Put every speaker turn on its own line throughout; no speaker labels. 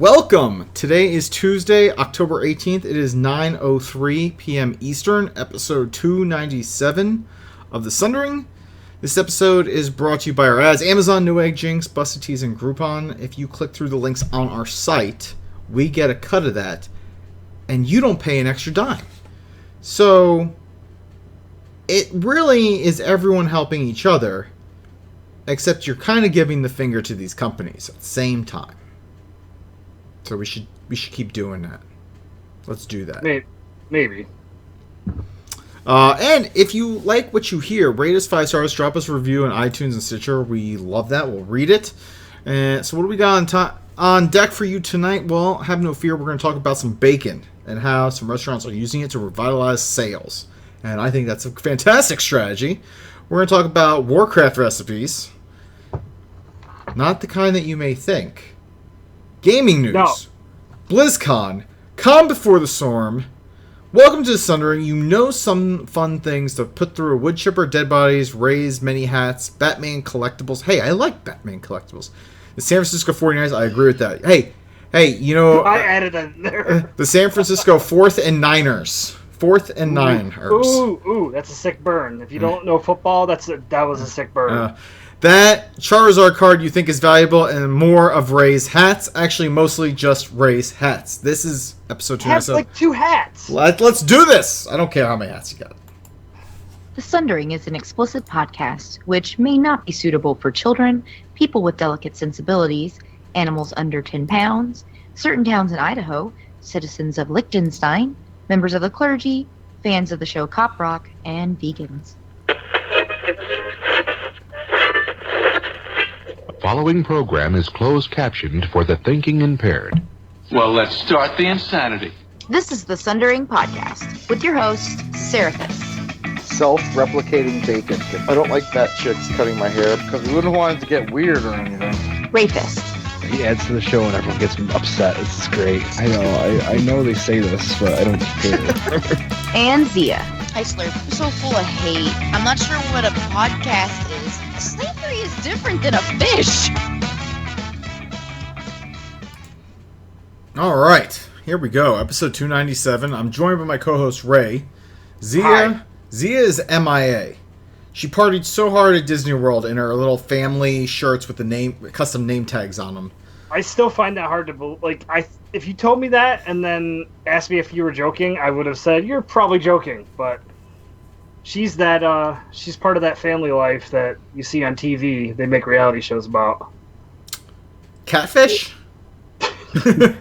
Welcome! Today is Tuesday, October 18th. It is 9:03 p.m. Eastern, episode 297 of the Sundering. This episode is brought to you by our ads, Amazon, Newegg, Jinx, Busted Tees, and Groupon. If you click through the links on our site, we get a cut of that, and you don't pay an extra dime. So, it really is everyone helping each other, except you're kind of giving the finger to these companies at the same time. So we should keep doing that. Let's do that.
Maybe.
And if you like what you hear, rate us 5 stars, drop us a review on iTunes and Stitcher. We love that. We'll read it. And so what do we got on deck for you tonight? Well, have no fear. We're going to talk about some bacon and how some restaurants are using it to revitalize sales. And I think that's a fantastic strategy. We're going to talk about Warcraft recipes. Not the kind that you may think. Gaming news.
No.
BlizzCon. Calm before the storm. Welcome to the Sundering. You know some fun things to put through a wood chipper, dead bodies, raise many hats, Batman collectibles. Hey, I like Batman collectibles. The San Francisco 49ers, I agree with that. Hey, you know...
I added it in there.
The San Francisco 4th and Niners. 4th and Niners.
Ooh, that's a sick burn. If you don't know football, that was a sick burn.
That Charizard card you think is valuable, and more of Ray's hats. Actually, mostly just Ray's hats. This is episode 2.
Have like 2 hats.
Let's do this. I don't care how many hats you got.
The Sundering is an explicit podcast, which may not be suitable for children, people with delicate sensibilities, animals under 10 pounds, certain towns in Idaho, citizens of Liechtenstein, members of the clergy, fans of the show Cop Rock, and vegans.
The following program is closed captioned for the thinking impaired.
Well, let's start the insanity.
This is the Sundering Podcast, with your host, Seraphis.
Self-replicating bacon. I don't like that chick's cutting my hair because we wouldn't want it to get weird or anything.
Rayfist.
He adds to the show and everyone gets upset. This is great. I know they say this, but I don't care.
And Zia.
Hi, Slurp. I'm so full of hate. I'm not sure what a podcast is. Slavery is different than a fish.
All right, here we go. Episode 297. I'm joined by my co-host Ray.
Hi.
Zia is MIA. She partied so hard at Disney World in her little family shirts with the custom name tags on them.
I still find that hard to believe. Like, if you told me that and then asked me if you were joking, I would have said you're probably joking. But she's she's part of that family life that you see on TV. They make reality shows about.
Catfish?
I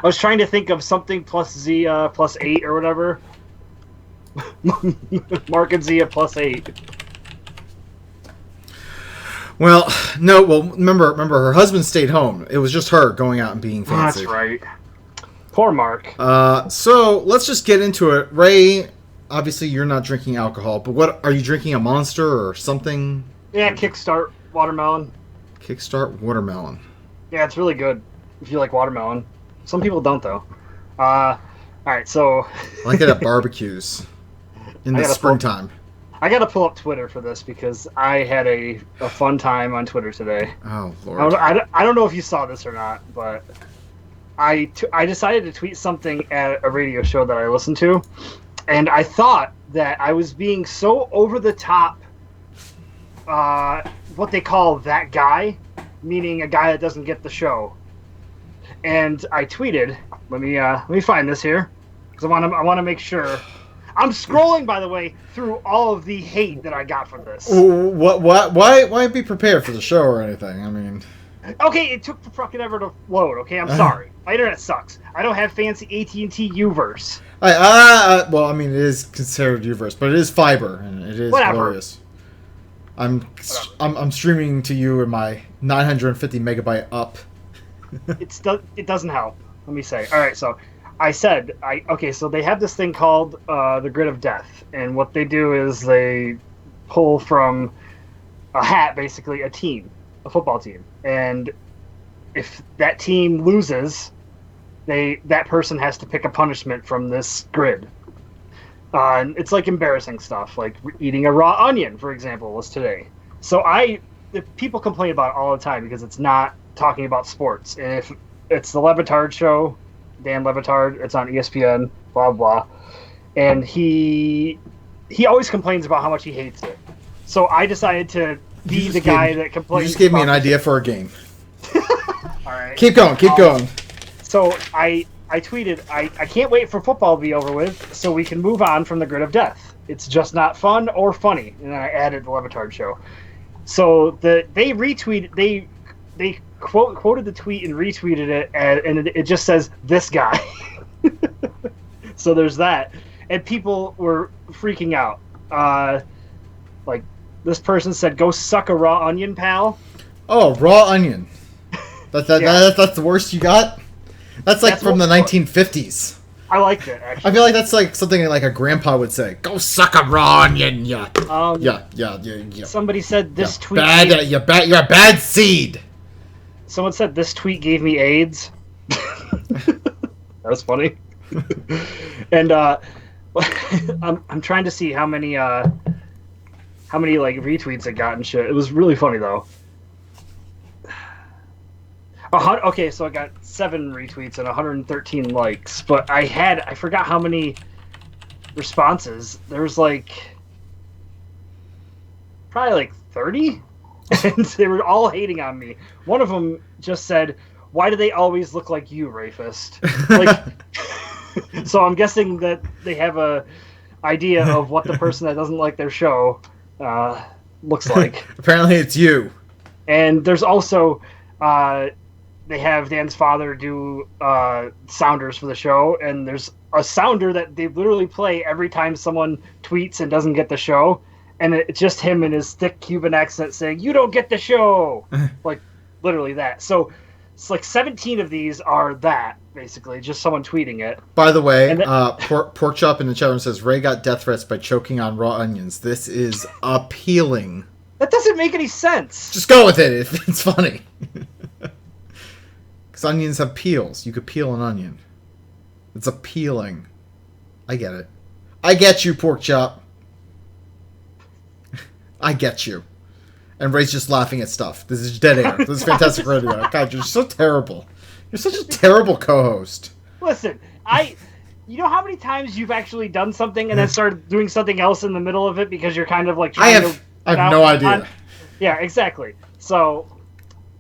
was trying to think of something plus Zia plus 8 or whatever. Mark and Zia plus 8.
Well, no. Well, remember, her husband stayed home. It was just her going out and being fancy.
That's right. Poor Mark.
So let's just get into it. Ray, obviously you're not drinking alcohol, but what are you drinking? A Monster or something?
Yeah, Kickstart watermelon.
Kickstart watermelon.
Yeah, it's really good if you like watermelon. Some people don't though. All right, so
I like it at barbecues in the springtime.
I gotta pull up Twitter for this because I had a fun time on Twitter today.
Oh, Lord.
I don't know if you saw this or not, but I decided to tweet something at a radio show that I listened to, and I thought that I was being so over the top, what they call that guy, meaning a guy that doesn't get the show. And I tweeted, let me find this here, because I want to make sure. I'm scrolling, by the way, through all of the hate that I got from this.
What? Why be prepared for the show or anything? I mean...
Okay, it took fucking ever to load, okay? I'm sorry. My internet sucks. I don't have fancy AT&T Uverse.
Well, I mean, it is considered Uverse, but it is fiber, and it is glorious. I'm streaming to you in my 950 megabyte up.
It doesn't help, let me say. All right, so... so they have this thing called the Grid of Death, and what they do is they pull from a hat, basically, a football team, and if that team loses, that person has to pick a punishment from this grid. And it's like embarrassing stuff, like eating a raw onion, for example, was today. So people complain about it all the time because it's not talking about sports, and it's the Levitard show, Dan Levitard. It's on ESPN. Blah blah, and he always complains about how much he hates it. So I decided to be the guy that complains.
You just gave me an idea for a game.
All right.
Keep going.
So I tweeted, I can't wait for football to be over with so we can move on from the grid of death. It's just not fun or funny. And then I added the Levitard show. So they retweeted, they quoted the tweet and retweeted it, and it just says, this guy. So there's that. And people were freaking out. Like, this person said, go suck a raw onion, pal.
Oh, raw onion. That's the worst you got? That's from the 1950s.
I liked it, actually.
I feel like that's like something like a grandpa would say. Go suck a raw onion, yeah. Yeah.
Somebody said this tweet...
You're a bad seed.
Someone said this tweet gave me AIDS. That was funny. And I'm trying to see how many like retweets it got and shit. It was really funny though. Okay, so I got 7 retweets and 113 likes, but I forgot how many responses. There was probably like 30, and they were all hating on me. One of them just said, "Why do they always look like you, Rafist?" Like, so I'm guessing that they have a idea of what the person that doesn't like their show looks like.
Apparently, it's you.
And there's also. They have Dan's father do sounders for the show, and there's a sounder that they literally play every time someone tweets and doesn't get the show, and it's just him in his thick Cuban accent saying, "You don't get the show!" Like, literally that. So, it's like 17 of these are that, basically, just someone tweeting it.
By the way, Porkchop in the chat room says, Ray got death threats by choking on raw onions. This is appealing.
That doesn't make any sense.
Just go with it if it's funny. Because onions have peels. You could peel an onion. It's appealing. I get it. I get you, Porkchop. I get you. And Ray's just laughing at stuff. This is dead air. This is fantastic radio. God, you're so terrible. You're such a terrible co-host.
Listen, you know how many times you've actually done something and then started doing something else in the middle of it because you're kind of like trying to...
I have no idea.
Yeah, exactly. So...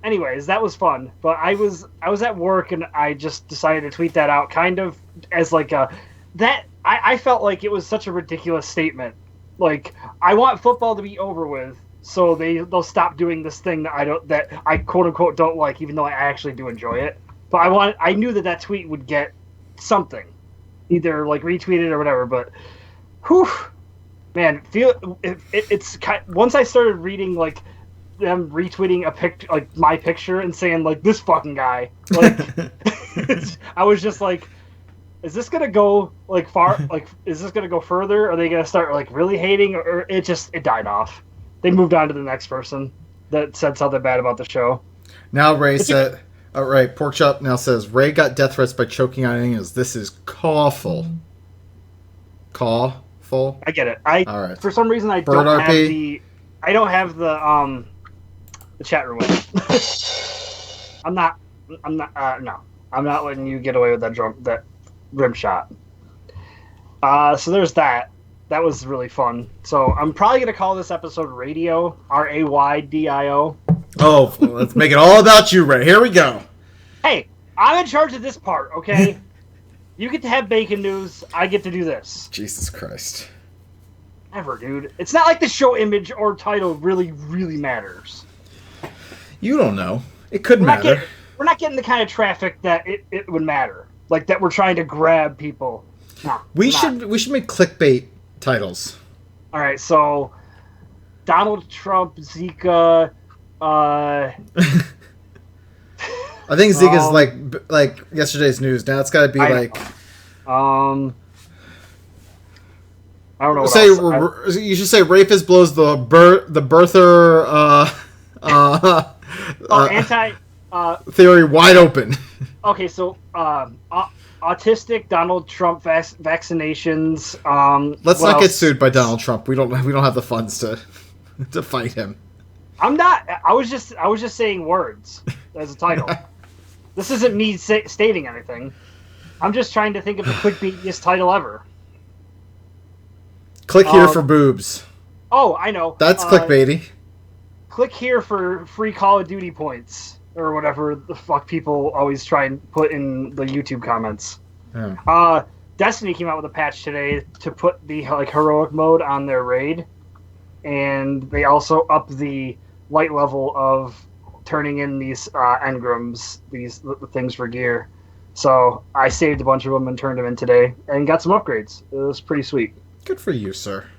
Anyways, that was fun, but I was at work and I just decided to tweet that out, kind of as like I felt like it was such a ridiculous statement. Like, I want football to be over with, so they'll stop doing this thing that I quote unquote don't like, even though I actually do enjoy it. But I knew that tweet would get something, either like retweeted or whatever. But, whew, man, it's once I started reading like. Them retweeting like my picture and saying like this fucking guy, like I was just like, is this gonna go like far? Like, is this gonna go further? Are they gonna start like really hating, or it died off? They moved on to the next person that said something bad about the show.
Now Ray said, "All right." Porkchop now says Ray got death threats by choking on onions. This is cawful. Cawful.
I get it.
All right.
For some reason I don't have the chat room with I'm not letting you get away with that rim shot. So there's that. That was really fun. So I'm probably gonna call this episode Raydio, Raydio.
Oh, well, let's make it all about you, Ray. Here we go.
Hey, I'm in charge of this part, okay? You get to have bacon news. I get to do this.
Jesus Christ.
Never, dude. It's not like the show image or title really, really matters.
You don't know. It could matter.
We're not getting the kind of traffic that it would matter. Like that we're trying to grab people. No,
we should make clickbait titles.
All right, so Donald Trump, Zika.
I think Zika's like yesterday's news. Now it's got to be like.
I don't know.
You should say Rafist blows the birther. Theory wide open.
Okay, so autistic Donald Trump vaccinations.
Let's not get sued by Donald Trump. We don't have the funds to fight him.
I'm not. I was just saying words as a title. This isn't me stating anything. I'm just trying to think of the clickbaitiest title ever.
Click here for boobs.
Oh, I know.
That's clickbaity.
Click here for free Call of Duty points. Or whatever the fuck people always try and put in the YouTube comments.
Yeah.
Destiny came out with a patch today to put the heroic mode on their raid. And they also upped the light level of turning in these engrams, these things for gear. So I saved a bunch of them and turned them in today and got some upgrades. It was pretty sweet.
Good for you, sir.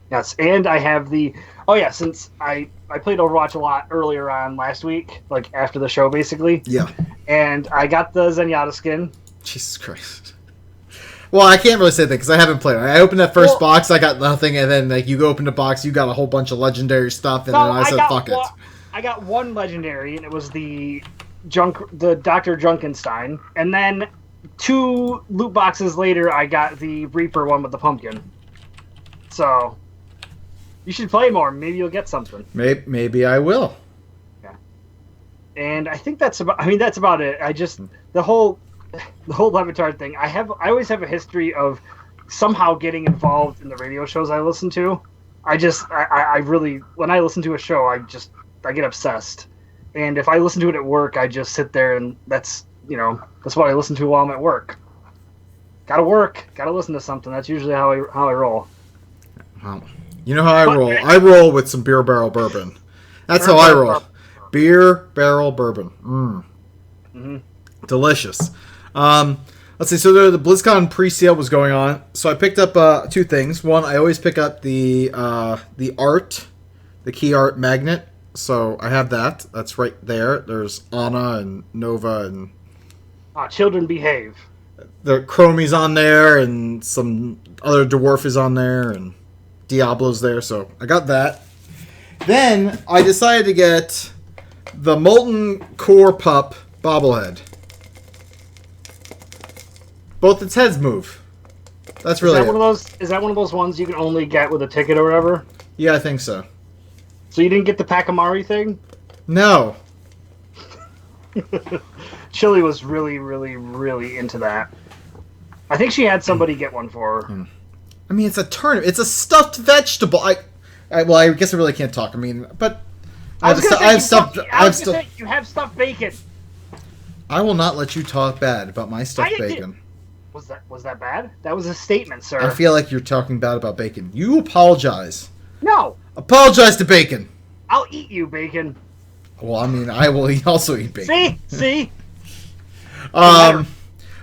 Yes, and I have the... Oh yeah, since I played Overwatch a lot earlier on last week, like after the show basically.
Yeah.
And I got the Zenyatta skin.
Jesus Christ. Well, I can't really say that because I haven't played it. I opened that first box, I got nothing, and then like you open the box, you got a whole bunch of legendary stuff, and then I said, fuck it.
I got one legendary, and it was the Dr. Junkenstein, and then 2 loot boxes later, I got the Reaper one with the pumpkin. So, you should play more. Maybe you'll get something.
Maybe I will.
Yeah. And I think that's about it. I just the whole Levitard thing. I always have a history of somehow getting involved in the radio shows I listen to. I really, when I listen to a show, I get obsessed. And if I listen to it at work, I just sit there and that's what I listen to while I'm at work. Gotta work, gotta listen to something. That's usually how I roll.
You know how I roll? I roll with some beer barrel bourbon. That's how I roll. Beer barrel bourbon.
Mm-hmm.
Delicious. Let's see. So the BlizzCon pre-sale was going on. So I picked up 2 things. One, I always pick up the art, the key art magnet. So I have that. That's right there. There's Anna and Nova and...
Children behave.
The Chromie's on there and some other dwarf is on there and Diablo's there. So I got that. Then I decided to get the Molten Core Pup bobblehead. Both its heads move. That's really
Is that one of those ones you can only get with a ticket or whatever?
Yeah, I think so.
So you didn't get the Pacamari thing?
No.
Chili was really, really, really into that. I think she had somebody get one for her.
I mean, it's a turnip. It's a stuffed vegetable. I guess I really can't talk. I mean, but
you have stuffed bacon.
I will not let you talk bad about my stuffed bacon.
Was that bad? That was a statement, sir.
I feel like you're talking bad about bacon. You apologize.
No.
Apologize to bacon.
I'll eat you, bacon.
Well, I mean, I will also eat bacon.
See.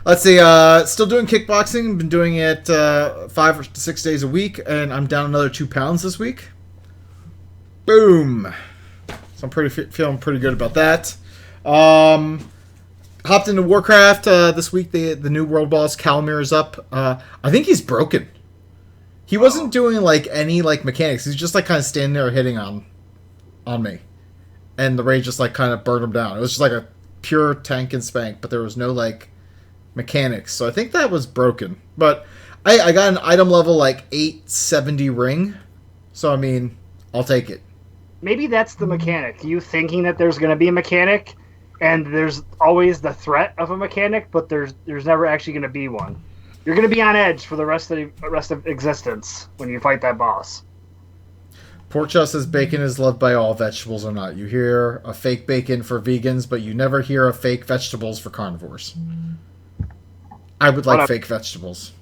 Let's see. Still doing kickboxing. Been doing it 5 or 6 days a week, and I'm down another 2 pounds this week. Boom. So I'm feeling pretty good about that. Hopped into Warcraft this week. The new world boss Calamir is up. I think he's broken. He wasn't doing any mechanics. He's just kind of standing there hitting on me, and the rage just kind of burned him down. It was just a pure tank and spank, but there was no mechanics. So I think that was broken. But I got an item level 870 ring. So I mean, I'll take it.
Maybe that's the mechanic. You thinking that there's going to be a mechanic, and there's always the threat of a mechanic, but there's never actually going to be one. You're going to be on edge for the rest of existence when you fight that boss.
Porkchop says bacon is loved by all, vegetables or not. You hear a fake bacon for vegans, but you never hear of fake vegetables for carnivores. I would like fake vegetables.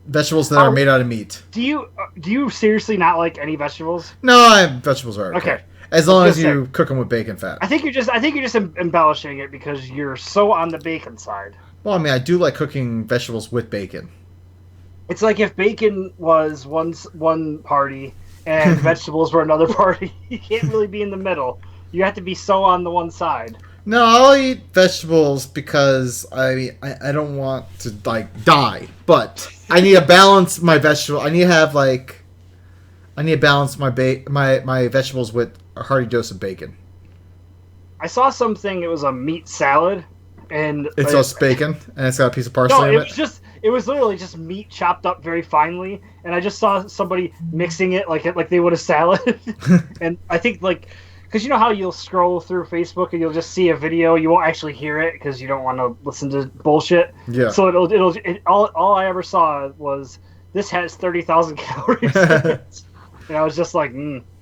Vegetables that are made out of meat.
Do you seriously not like any vegetables?
No, vegetables are okay. As long as you cook them with bacon fat.
I think you're just embellishing it because you're so on the bacon side.
Well, I mean, I do like cooking vegetables with bacon.
It's like if bacon was one party and vegetables were another party. You can't really be in the middle. You have to be so on the one side.
No, I'll eat vegetables because I don't want to die, but I need to balance my vegetable. I need to balance my vegetables with a hearty dose of bacon.
I saw something. It was a meat salad, and
it's just bacon, and it's got a piece of parsley in it.
It was literally just meat chopped up very finely, and I just saw somebody mixing it like they would a salad, and I think because you know how you'll scroll through Facebook and you'll just see a video, you won't actually hear it because you don't want to listen to bullshit.
Yeah.
So all I ever saw was this has 30,000 calories. And I was just like,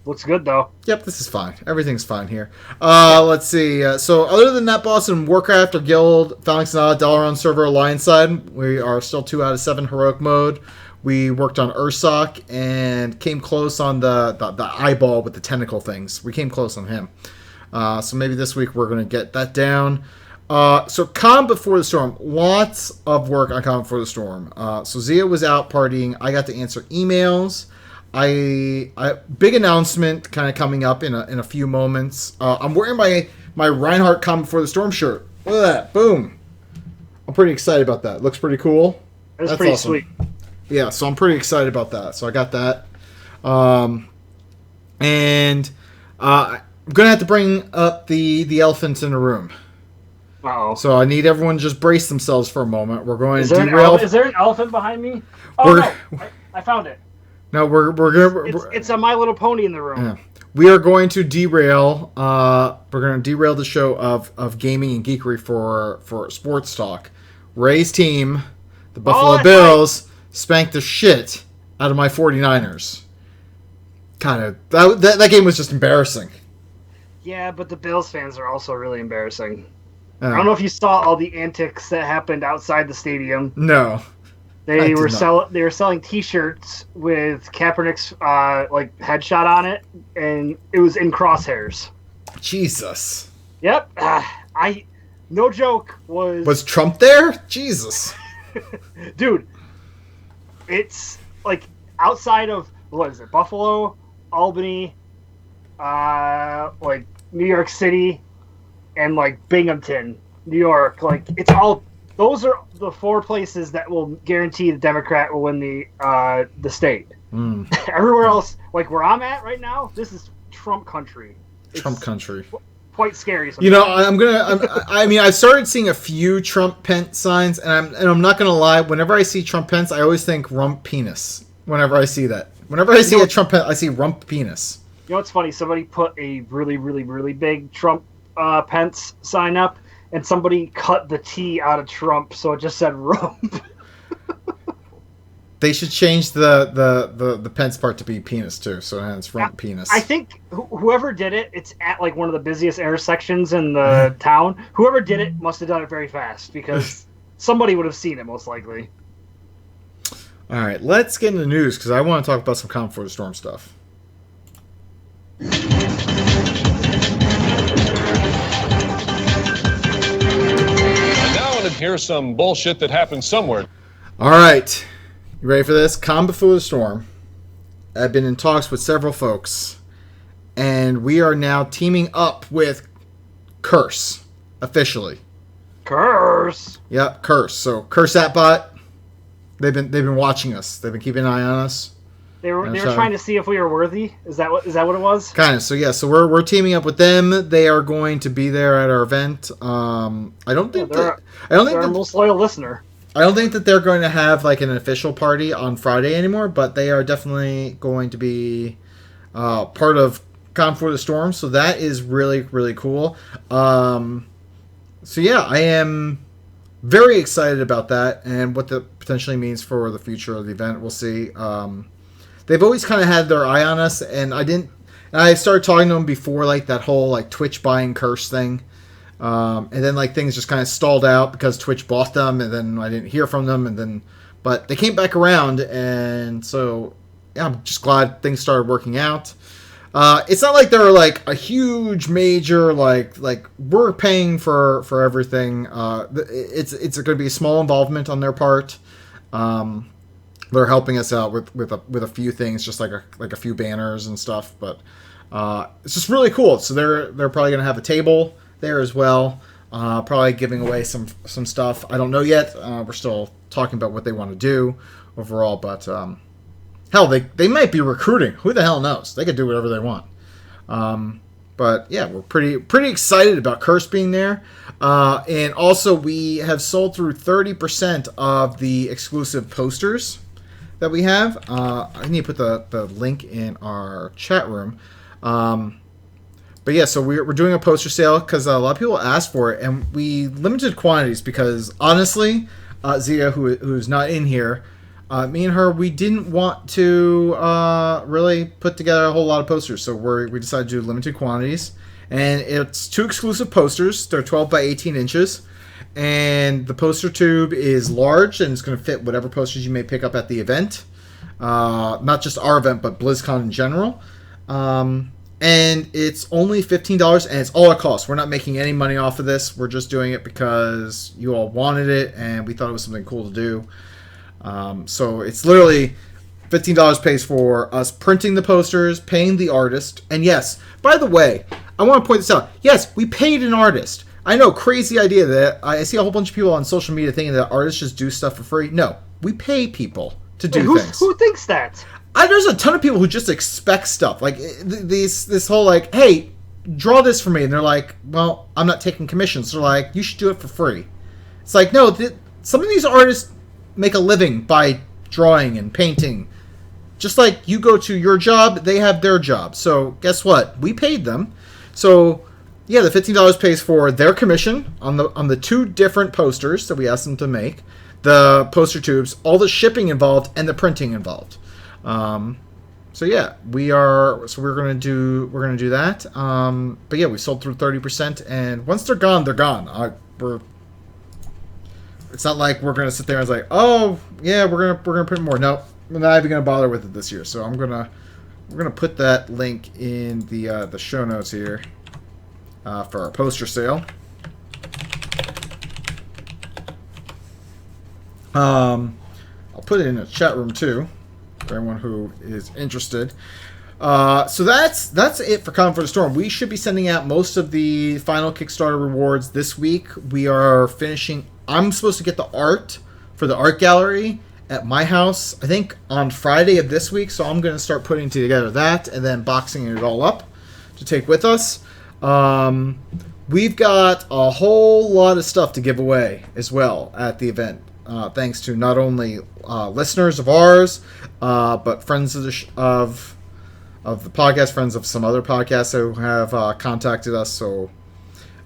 looks good though.
Yep, this is fine. Everything's fine here. Let's see. So other than that boss in Warcraft, our guild, Phalanx and Dalaran server Alliance side, we are still 2 out of 7 heroic mode. We worked on Ursoc and came close on the eyeball with the tentacle things. We came close on him. So maybe this week we're going to get that down. So Calm Before the Storm. Lots of work on Calm Before the Storm. So Zia was out partying. I got to answer emails. I big announcement kind of coming up in a few moments. I'm wearing my Reinhardt Calm Before the Storm shirt. Look at that. Boom. I'm pretty excited about that. Looks pretty cool.
That's pretty
awesome.
sweet.
Yeah, so I'm pretty excited about that. So I got that. And I'm going to have to bring up the elephants in the room.
Uh-oh.
So I need everyone to just brace themselves for a moment. We're going
Is
to
there
derail.
is there an elephant behind me? Oh, no. I found it.
No, we're going to...
It's a My Little Pony in the room.
Yeah. We are going to derail. We're going to derail the show of gaming and geekery for sports talk. Ray's team, the Buffalo Bills, spanked the shit out of my 49ers. Kind of. That game was just embarrassing.
Yeah, but the Bills fans are also really embarrassing. I don't know if you saw all the antics that happened outside the stadium.
No.
They were selling T-shirts with Kaepernick's headshot on it, and it was in crosshairs.
Jesus.
Yep. No joke.
Was Trump there? Jesus.
Dude, it's like outside of what is it? Buffalo, Albany, New York City, and Binghamton, New York. It's all. Those are the 4 places that will guarantee the Democrat will win the state. Everywhere else, where I'm at right now, this is Trump country.
Trump country.
Quite scary. Sometimes.
You know, I've started seeing a few Trump Pence signs, and I'm not gonna lie. Whenever I see Trump Pence, I always think rump penis. Whenever I see that, whenever I see a Trump Pence, I see rump penis.
You know what's funny? Somebody put a really, really, really big Trump Pence sign up. And somebody cut the T out of Trump, so it just said rump.
They should change the Pence part to be penis too, so it's rump penis.
I think whoever did it, it's at one of the busiest intersections in the town. Whoever did it must have done it very fast because somebody would have seen it most likely.
All right, let's get into the news because I want to talk about some Calm Before the Storm stuff.
Here's some bullshit that happened somewhere.
All right. You ready for this? Calm Before the Storm. I've been in talks with several folks, and we are now teaming up with Curse, officially.
Curse?
Yep, Curse. So, Curse that bot. They've been watching us. They've been keeping an eye on us.
They were trying to see if we were worthy. Is that what it was?
Kind of. So yeah. So we're teaming up with them. They are going to be there at our event. I don't think
they're our most loyal listener.
I don't think that they're going to have an official party on Friday anymore, but they are definitely going to be part of Calm Before the Storm. So that is really, really cool. So yeah, I am very excited about that and what that potentially means for the future of the event. We'll see. They've always kind of had their eye on us, and I started talking to them before that whole Twitch buying Curse thing. And then things just kind of stalled out because Twitch bought them, and then I didn't hear from them, but they came back around, and so yeah, I'm just glad things started working out. It's not like they're a huge major we're paying for everything. It's going to be a small involvement on their part. They're helping us out with a few things, just like a few banners and stuff, but it's just really cool. So they're probably going to have a table there as well, probably giving away some stuff. I don't know yet. We're still talking about what they want to do overall, but hell, they might be recruiting. Who the hell knows? They could do whatever they want. But yeah, we're pretty excited about Curse being there. And also we have sold through 30% of the exclusive posters that we have. I need to put the link in our chat room. But yeah, so we're doing a poster sale because a lot of people asked for it, and we limited quantities because honestly, Zia, who's not in here, me and her, we didn't want to really put together a whole lot of posters, so we decided to do limited quantities. And it's 2 exclusive posters. They're 12 by 18 inches. And the poster tube is large, and it's going to fit whatever posters you may pick up at the event. Not just our event, but BlizzCon in general. And it's only $15, and it's all it costs. We're not making any money off of this. We're just doing it because you all wanted it, and we thought it was something cool to do. So it's literally $15 pays for us printing the posters, paying the artist. And yes, by the way, I want to point this out. Yes, we paid an artist. I know, crazy idea that I see a whole bunch of people on social media thinking that artists just do stuff for free. No, we pay people to do things.
Who thinks that?
There's a ton of people who just expect stuff. Like, this whole, like, hey, draw this for me. And they're like, well, I'm not taking commissions. They're like, you should do it for free. It's like, no, some of these artists make a living by drawing and painting. Just like you go to your job, they have their job. So guess what? We paid them. So yeah, the $15 pays for their commission on the 2 different posters that we asked them to make, the poster tubes, all the shipping involved, and the printing involved. So yeah, we're gonna do that. But yeah, we sold through 30%, and once they're gone, they're gone. It's not like we're gonna sit there and it's like, oh yeah, we're gonna print more. No, we're not even gonna bother with it this year. So we're gonna put that link in the show notes here for our poster sale. I'll put it in the chat room too for anyone who is interested. So that's it for Con for the Storm. We should be sending out most of the final Kickstarter rewards this week. We are finishing. I'm supposed to get the art for the art gallery at my house, I think, on Friday of this week. So I'm going to start putting together that and then boxing it all up to take with us. We've got a whole lot of stuff to give away as well at the event. Thanks to not only listeners of ours, but friends of the podcast, friends of some other podcasts who have contacted us. So,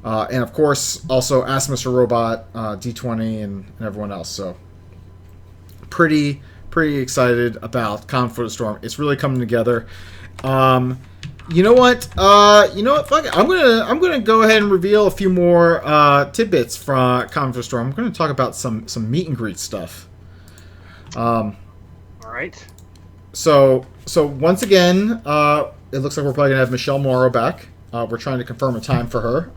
and of course, also Ask Mr. Robot, D20, and everyone else. So, pretty excited about Con for the Storm. It's really coming together. You know what? Fuck it. I'm gonna go ahead and reveal a few more tidbits from Con for the Storm. I'm gonna talk about some meet and greet stuff.
All right.
So once again, it looks like we're probably gonna have Michelle Morrow back. We're trying to confirm a time for her.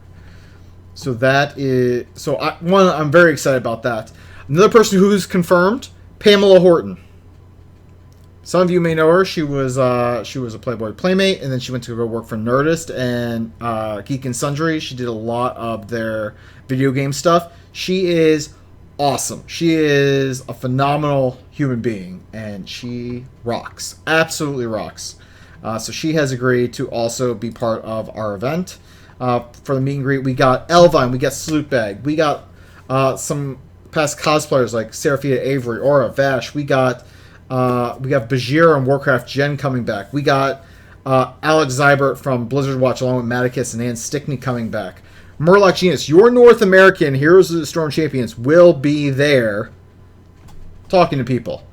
So that is I'm very excited about that. Another person who's confirmed, Pamela Horton. Some of you may know her. She was a Playboy Playmate, and then she went to go work for Nerdist and Geek and Sundry. She did a lot of their video game stuff. She is awesome. She is a phenomenal human being, and she rocks. Absolutely rocks. So she has agreed to also be part of our event. For the meet and greet, we got Elvine, we got Slootbag, we got some past cosplayers like Seraphia Avery, Aura, Vash. We got Bajir and Warcraft Gen coming back. We got Alex Zybert from Blizzard Watch along with Maticus and Ann Stickney coming back. Murloc Genius, your North American Heroes of the Storm champions, will be there talking to people.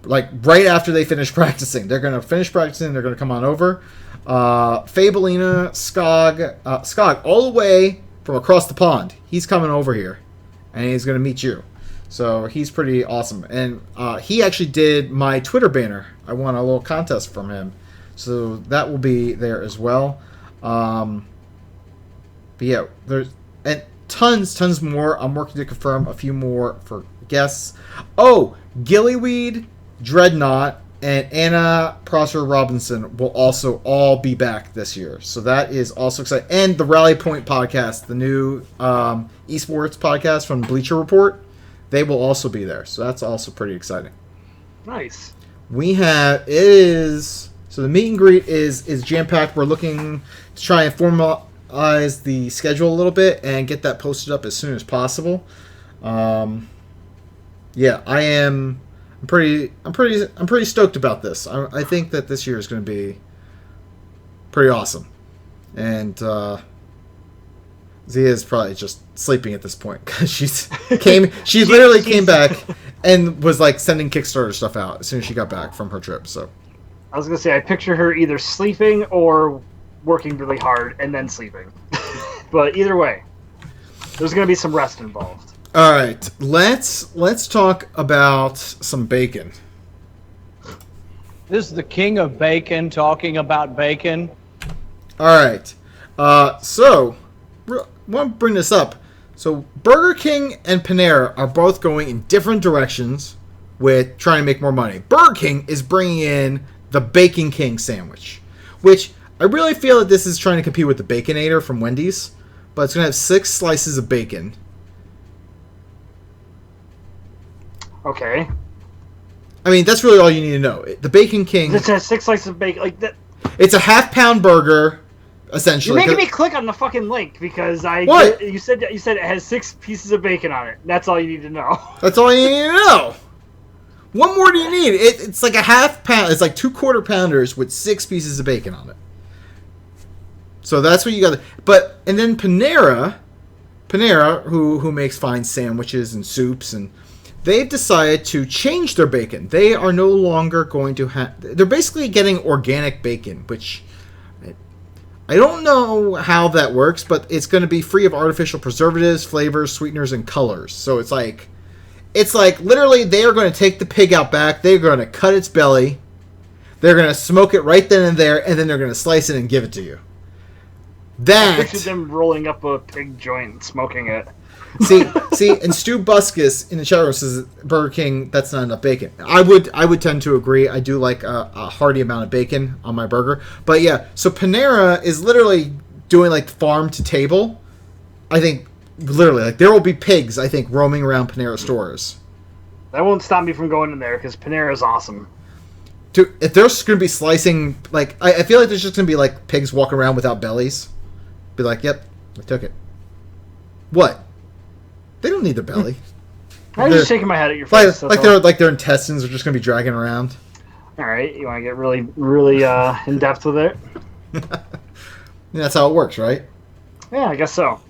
Like, right after they finish practicing. They're going to finish practicing. They're going to come on over. Fabelina, Skog, all the way from across the pond. He's coming over here. And he's going to meet you. So he's pretty awesome. And he actually did my Twitter banner. I won a little contest from him. So that will be there as well. But yeah, there's tons more. I'm working to confirm a few more for guests. Oh, Gillyweed, Dreadnought, and Anna Prosser Robinson will also all be back this year. So that is also exciting. And the Rally Point podcast, the new esports podcast from Bleacher Report, they will also be there. So that's also pretty exciting.
Nice.
So the meet and greet is jam-packed. We're looking to try and formalize the schedule a little bit and get that posted up as soon as possible. I'm pretty stoked about this. I think that this year is going to be pretty awesome. And Zia is probably just sleeping at this point because she literally came back and was like sending Kickstarter stuff out as soon as she got back from her trip. So
I was gonna say, I picture her either sleeping or working really hard and then sleeping. But either way, there's gonna be some rest involved.
All right, let's talk about some bacon.
This is the king of bacon talking about bacon.
All right, so I want to bring this up. So Burger King and Panera are both going in different directions with trying to make more money. Burger King is bringing in the Bacon King sandwich, which I really feel that this is trying to compete with the Baconator from Wendy's, but it's going to have 6 slices of bacon.
Okay.
I mean, that's really all you need to know. The Bacon King...
It has 6 slices of bacon. Like that.
It's a half-pound burger, essentially.
You're making me click on the fucking link because
What?
You said it has 6 pieces of bacon on it. That's all you need to know.
That's all you need to know. What more do you need? It's like a half pound. It's like 2 quarter pounders with 6 pieces of bacon on it. So that's what you got. And then Panera, who makes fine sandwiches and soups, and they've decided to change their bacon. They are no longer going to have... They're basically getting organic bacon, which... I don't know how that works, but it's going to be free of artificial preservatives, flavors, sweeteners, and colors. So it's like literally they are going to take the pig out back. They're going to cut its belly. They're going to smoke it right then and there, and then they're going to slice it and give it to you.
I pictured them rolling up a pig joint and smoking it.
See, and Stu Buskus in the chat room says Burger King, that's not enough bacon. I would tend to agree. I do like a hearty amount of bacon on my burger. But yeah, so Panera is literally doing like farm to table. I think literally, like, there will be pigs, I think, roaming around Panera stores.
That won't stop me from going in there because Panera is awesome.
Dude, if there's going to be slicing, like, I feel like there's just going to be like pigs walking around without bellies. Be like, yep, I took it. What? They don't need their belly.
I'm just shaking my head at your face.
Like their intestines are just going to be dragging around.
All right, you want to get really, really in depth with it?
Yeah, that's how it works, right?
Yeah, I guess so.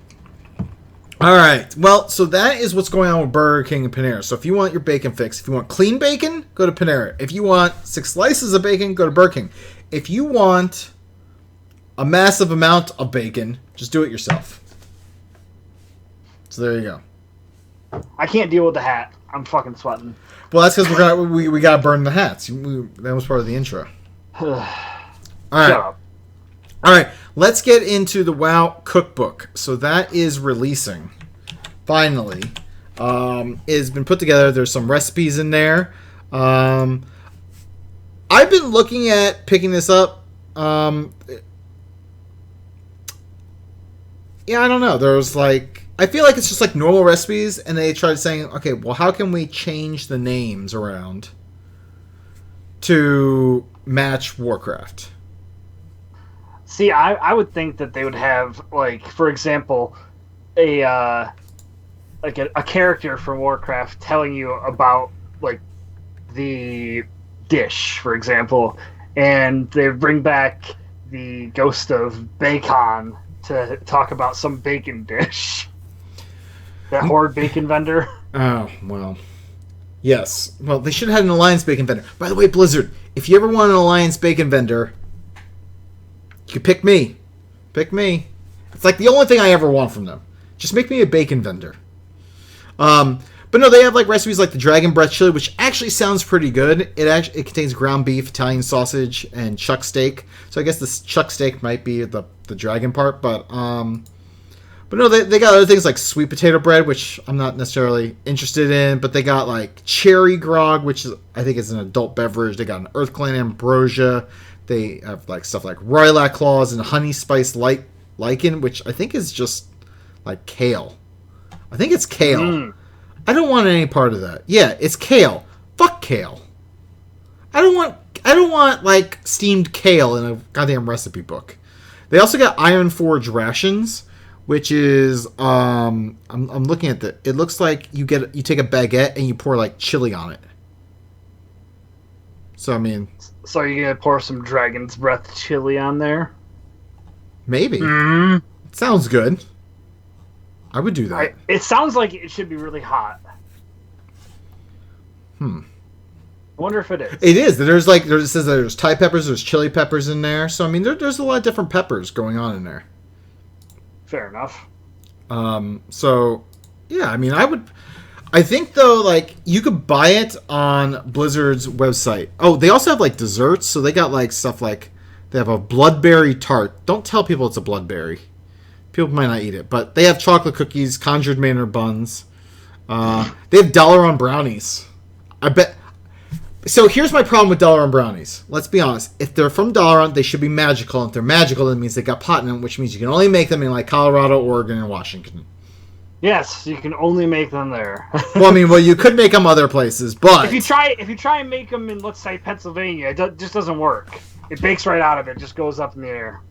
All right. Well, so that is what's going on with Burger King and Panera. So if you want your bacon fix, if you want clean bacon, go to Panera. If you want 6 slices of bacon, go to Burger King. If you want a massive amount of bacon, just do it yourself. So there you go.
I can't deal with the hat. I'm fucking sweating.
Well, that's because we gotta burn the hats. That was part of the intro. All right.
Shut up.
All right. Let's get into the WoW cookbook. So that is releasing. Finally, it's been put together. There's some recipes in there. I've been looking at picking this up. Yeah, I don't know. There's like, I feel like it's just like normal recipes, and they tried saying, okay, well, how can we change the names around to match Warcraft?
See, I would think that they would have, like, for example, a character from Warcraft telling you about, like, the dish, for example, and they bring back the ghost of Bacon to talk about some bacon dish. That horde bacon vendor.
Oh, well. Yes. Well, they should have had an Alliance bacon vendor. By the way, Blizzard, if you ever want an Alliance bacon vendor, you can pick me. Pick me. It's like the only thing I ever want from them. Just make me a bacon vendor. But no, they have like recipes like the Dragon Breath Chili, which actually sounds pretty good. It contains ground beef, Italian sausage, and chuck steak. So I guess the chuck steak might be the dragon part, but no, they got other things like sweet potato bread, which I'm not necessarily interested in, but they got like cherry grog, which is, I think is an adult beverage. They got an Earthclan ambrosia. They have like stuff like Rylak claws and honey spice lichen, which I think is just like kale. I think it's kale. I don't want any part of that. Yeah, it's kale. Fuck kale. I don't want like steamed kale in a goddamn recipe book. They also got Iron Forge rations, which is I'm looking at it looks like you take a baguette and you pour like chili on it. So I mean,
so are you gonna pour some Dragon's Breath chili on there?
Maybe. Sounds good. I would do that.
It sounds like it should be really hot. I wonder if it is.
It is. It says that there's Thai peppers, there's chili peppers in there. So, I mean, there's a lot of different peppers going on in there.
Fair enough.
So, yeah, I mean, I think, though, like, you could buy it on Blizzard's website. Oh, they also have, like, desserts. So they got, like, stuff like, they have a bloodberry tart. Don't tell people it's a bloodberry. People might not eat it. But they have chocolate cookies, conjured manor buns. They have $1 brownies. I bet. So here's my problem with $1 brownies. Let's be honest. If they're from $1, they should be magical. If they're magical, that means they got platinum, which means you can only make them in, like, Colorado, Oregon, and Washington.
Yes, you can only make them there.
Well, you could make them other places, but
if you try and make them in, let's say, Pennsylvania, it just doesn't work. It bakes right out of it. It just goes up in the air.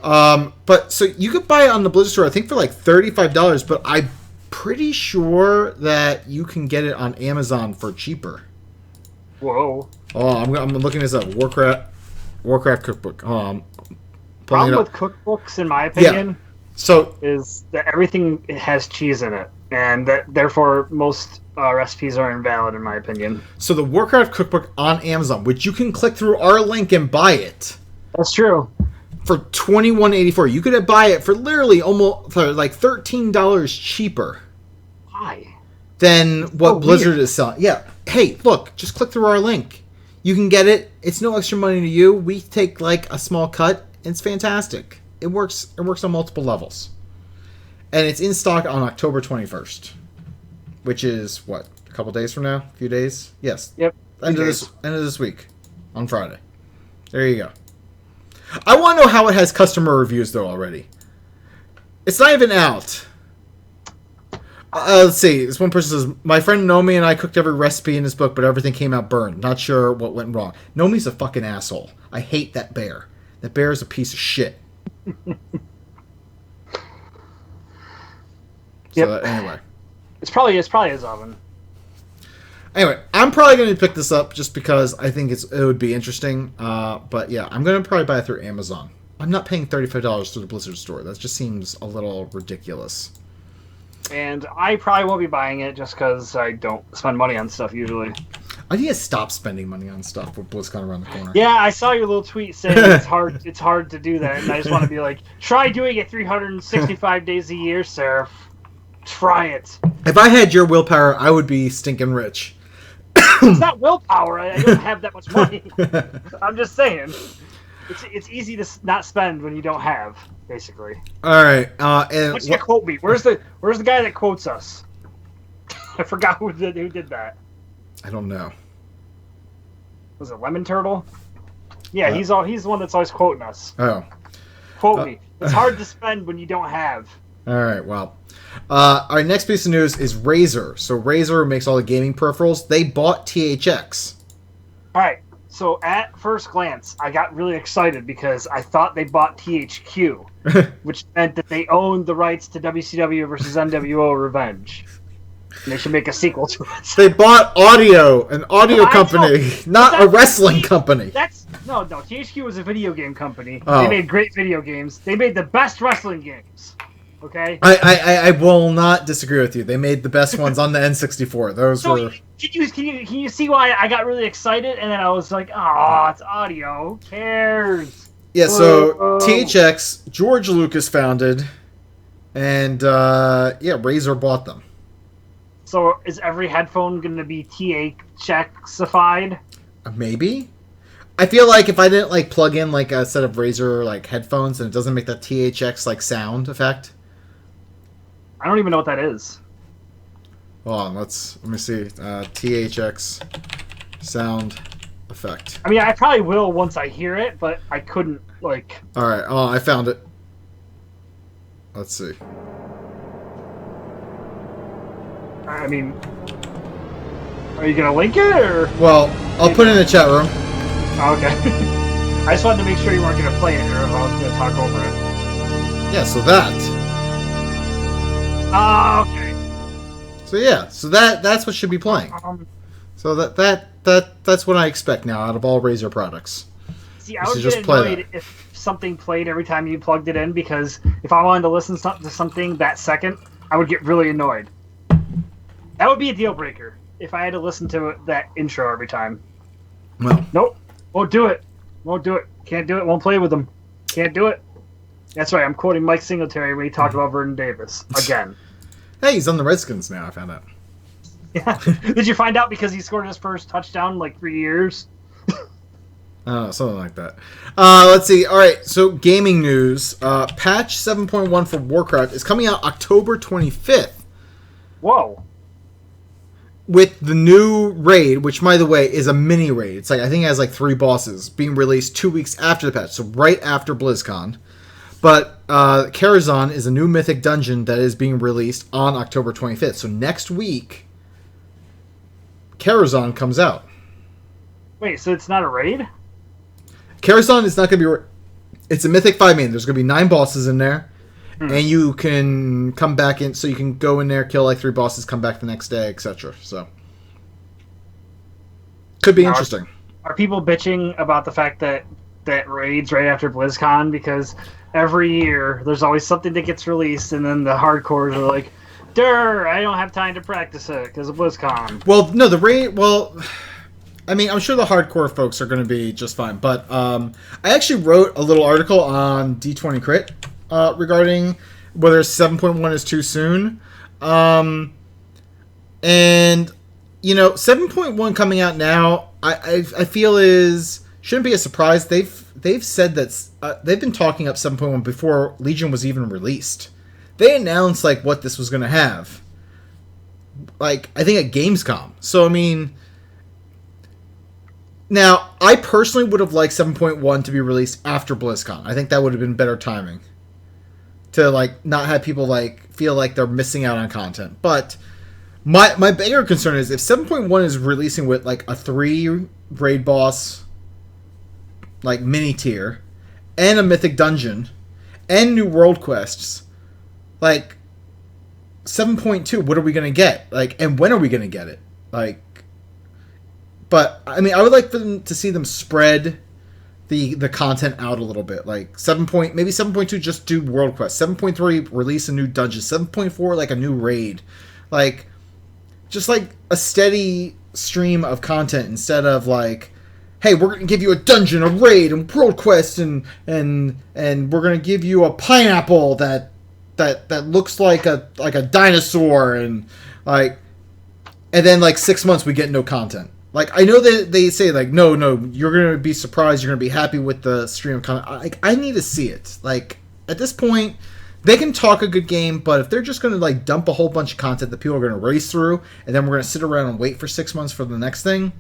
But so you could buy it on the Blizzard store, I think, for like $35, but I'm pretty sure that you can get it on Amazon for cheaper.
Whoa!
Oh, I'm looking this up. Warcraft cookbook.
Problem with cookbooks, in my opinion.
Yeah. So
is that everything has cheese in it, and that therefore most recipes are invalid, in my opinion.
So the Warcraft cookbook on Amazon, which you can click through our link and buy it.
That's true.
For $21.84, you could buy it for literally almost like $13 cheaper.
Why?
Than what Blizzard is selling. Yeah. Hey, look, just click through our link. You can get it. It's no extra money to you. We take like a small cut. It's fantastic. It works on multiple levels. And it's in stock on October 21st. Which is what? A couple days from now? A few days? Yes.
Yep.
End of this week. On Friday. There you go. I want to know how it has customer reviews though already. It's not even out. Let's see. This one person says, my friend Nomi and I cooked every recipe in his book, but everything came out burned. Not sure what went wrong. Nomi's a fucking asshole. I hate that bear. That bear is a piece of shit.
Yep.
Anyway.
It's probably his oven.
Anyway, I'm probably going to pick this up just because I think it would be interesting. But yeah, I'm going to probably buy it through Amazon. I'm not paying $35 through the Blizzard store. That just seems a little ridiculous.
And I probably won't be buying it just because I don't spend money on stuff usually.
I need to stop spending money on stuff with Blizzcon around the corner.
Yeah, I saw your little tweet saying it's hard to do that, and I just want to be like, try doing it 365 days a year, sir. Try it.
If I had your willpower, I would be stinking rich.
It's not willpower. I don't have that much money. I'm just saying. It's easy to not spend when you don't have, basically.
All right. And
what's your quote me? Where's the guy that quotes us? I forgot who did that.
I don't know.
Was it Lemon Turtle? Yeah, he's the one that's always quoting us.
Oh.
Quote me. It's hard to spend when you don't have.
All right. Well, our next piece of news is Razer. So Razer makes all the gaming peripherals. They bought THX.
All right. So at first glance, I got really excited because I thought they bought THQ, which meant that they owned the rights to WCW versus NWO Revenge. And they should make a sequel to it.
They bought an audio company, not a wrestling company.
No. THQ was a video game company.
Oh.
They made great video games. They made the best wrestling games. Okay.
I will not disagree with you. They made the best ones on the N64. Those were.
Can you see why I got really excited and then I was like, oh, it's audio. Who cares?
Yeah. So THX, George Lucas founded, and Razer bought them.
So is every headphone going to be THX-ified?
Maybe. I feel like if I didn't plug in a set of Razer headphones and it doesn't make that THX sound effect.
I don't even know what that is.
Hold on, let me see. THX sound effect.
I mean, I probably will once I hear it, but I couldn't
All right. Oh, I found it. Let's see.
I mean, are you gonna link it or?
Well, I'll put it in the chat room.
Oh, okay. I just wanted to make sure you weren't gonna play it or if I was gonna talk over it.
Yeah. So that.
Okay.
So that's what should be playing. So that's what I expect now out of all Razer products.
See, I would get annoyed if something played every time you plugged it in, because if I wanted to listen to something that second, I would get really annoyed. That would be a deal breaker if I had to listen to that intro every time.
Well,
nope, won't do it. Can't do it. Won't play with them. Can't do it. That's right. I'm quoting Mike Singletary when he talked about Vernon Davis again.
Hey, he's on the Redskins now. I found out.
Yeah. Did you find out because he scored his first touchdown in like 3 years?
Something like that. Let's see. All right, so gaming news. Patch 7.1 for Warcraft is coming out October 25th.
Whoa.
With the new raid, which, by the way, is a mini raid. It's like, I think it has like 3 bosses being released 2 weeks after the patch, so right after BlizzCon. But Karazhan is a new mythic dungeon that is being released on October 25th. So next week, Karazhan comes out.
Wait, so it's not a raid?
Karazhan is not going to be... It's a Mythic 5-man. There's going to be 9 bosses in there. And you can come back in... So you can go in there, kill like 3 bosses, come back the next day, etc. So... Could be interesting.
Are people bitching about the fact that raids right after BlizzCon? Because every year, there's always something that gets released, and then the hardcores are like, "Durr, I don't have time to practice it because of BlizzCon."
Well, no, the raid... Well... I mean, I'm sure the hardcore folks are going to be just fine, but I actually wrote a little article on D20 Crit regarding whether 7.1 is too soon. And, you know, 7.1 coming out now, I feel shouldn't be a surprise. They've said that they've been talking up 7.1 before Legion was even released. They announced, like, what this was going to have. Like, I think at Gamescom. So, I mean... Now, I personally would have liked 7.1 to be released after BlizzCon. I think that would have been better timing. To, like, not have people, like, feel like they're missing out on content. But my bigger concern is if 7.1 is releasing with, like, a 3 raid boss, like, mini tier, and a mythic dungeon, and new world quests, like, 7.2, what are we going to get? Like, and when are we going to get it? Like, but, I mean, I would like for them to see them spread the content out a little bit. Like, maybe 7.2 just do world quests. 7.3 release a new dungeon. 7.4 like a new raid. Like, just like a steady stream of content instead of like, hey, we're going to give you a dungeon, a raid, and world quest, and we're going to give you a pineapple that looks like a dinosaur, and then like 6 months we get no content. Like, I know that they say, like, no, you're going to be surprised, you're going to be happy with the stream of content. Like, I need to see it. Like, at this point, they can talk a good game, but if they're just going to, like, dump a whole bunch of content that people are going to race through, and then we're going to sit around and wait for 6 months for the next thing,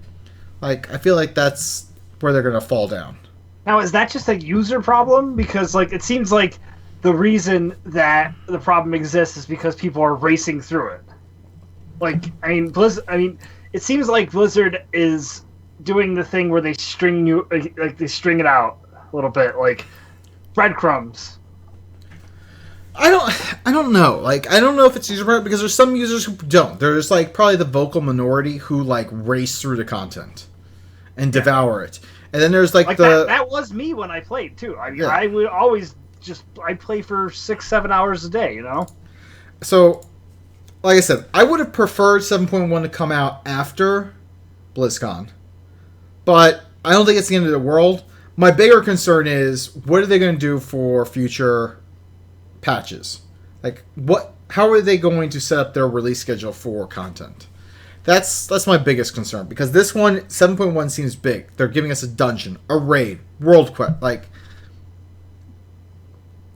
like, I feel like that's where they're going to fall down.
Now, is that just a user problem? Because, like, it seems like the reason that the problem exists is because people are racing through it. Like, it seems like Blizzard is doing the thing where they string they string it out a little bit, like breadcrumbs.
I don't know. Like, I don't know if it's user problem, because there's some users who don't. There's like probably the vocal minority who like race through the content and devour it. And then there's like
that was me when I played too. I mean, I would always I'd play for 6-7 hours a day, you know?
So, like I said, I would have preferred 7.1 to come out after BlizzCon. But I don't think it's the end of the world. My bigger concern is, what are they going to do for future patches? Like, how are they going to set up their release schedule for content? That's my biggest concern. Because this one, 7.1 seems big. They're giving us a dungeon, a raid, world quest. Like,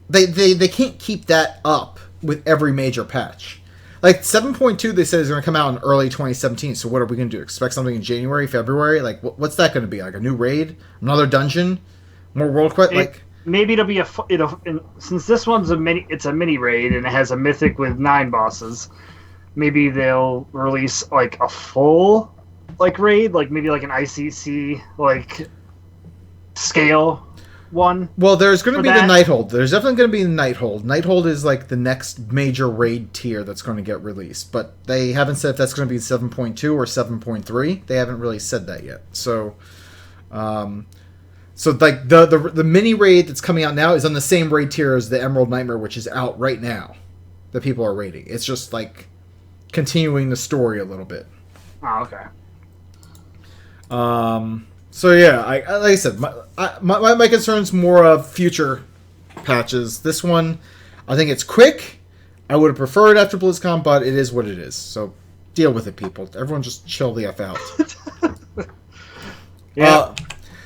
they can't keep that up with every major patch. Like, 7.2, they said, is going to come out in early 2017. So what are we going to do? Expect something in January, February? Like, what's that going to be? Like, a new raid? Another dungeon? More world quest?
Maybe it'll be since this one's it's a mini raid, and it has a mythic with 9 bosses, maybe they'll release, like, a full, like, raid? Like, maybe, like, an ICC, like, scale one.
Well, there's going to be the Nighthold. There's definitely going to be the Nighthold. Nighthold is like the next major raid tier that's going to get released, but they haven't said if that's going to be 7.2 or 7.3. They haven't really said that yet. So, So like the mini raid that's coming out now is on the same raid tier as the Emerald Nightmare, which is out right now, that people are raiding. It's just like continuing the story a little bit.
Oh, okay.
So yeah, like I said, my concern's more of future patches. This one, I think it's quick. I would have preferred after BlizzCon, but it is what it is. So deal with it, people. Everyone just chill the F out.
Yeah.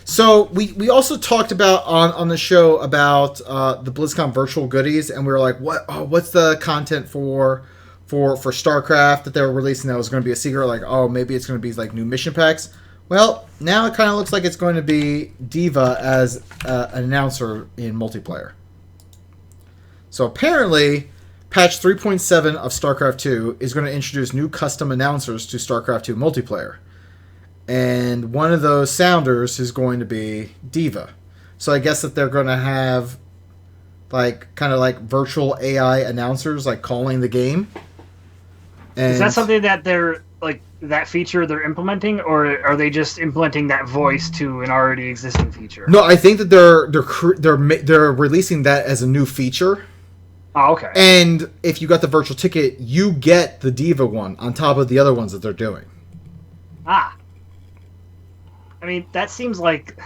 So we also talked about on the show about the BlizzCon virtual goodies, and we were like, what's the content for StarCraft that they were releasing that was going to be a secret? Like, oh, maybe it's going to be like new mission packs. Well, now it kind of looks like it's going to be Diva as an announcer in multiplayer. So apparently, patch 3.7 of StarCraft 2 is going to introduce new custom announcers to StarCraft 2 multiplayer. And one of those sounders is going to be Diva. So I guess that they're going to have like kind of like virtual AI announcers like calling the game. And
is that something that they're like that feature they're implementing, or are they just implementing that voice to an already existing feature?
No, I think that they're releasing that as a new feature.
Oh, okay.
And if you got the virtual ticket, you get the Diva one on top of the other ones that they're doing.
Ah. I mean, that seems like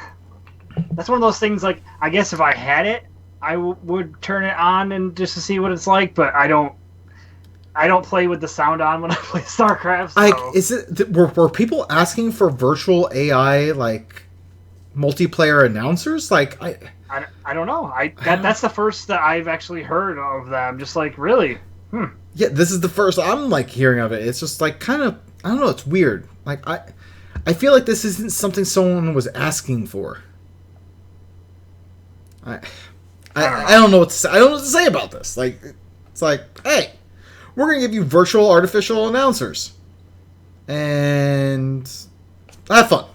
that's one of those things. Like, I guess if I had it, I would turn it on and just to see what it's like. But I don't play with the sound on when I play StarCraft. So.
Were people asking for virtual AI like multiplayer announcers? Like
I don't know. That's the first that I've actually heard of them. Just like, really?
Yeah, this is the first I'm like hearing of it. It's just like kind of, I don't know. It's weird. Like I feel like this isn't something someone was asking for. I don't know what to say. I don't know what to say about this. Like, it's like, hey, we're gonna give you virtual artificial announcers, and have fun.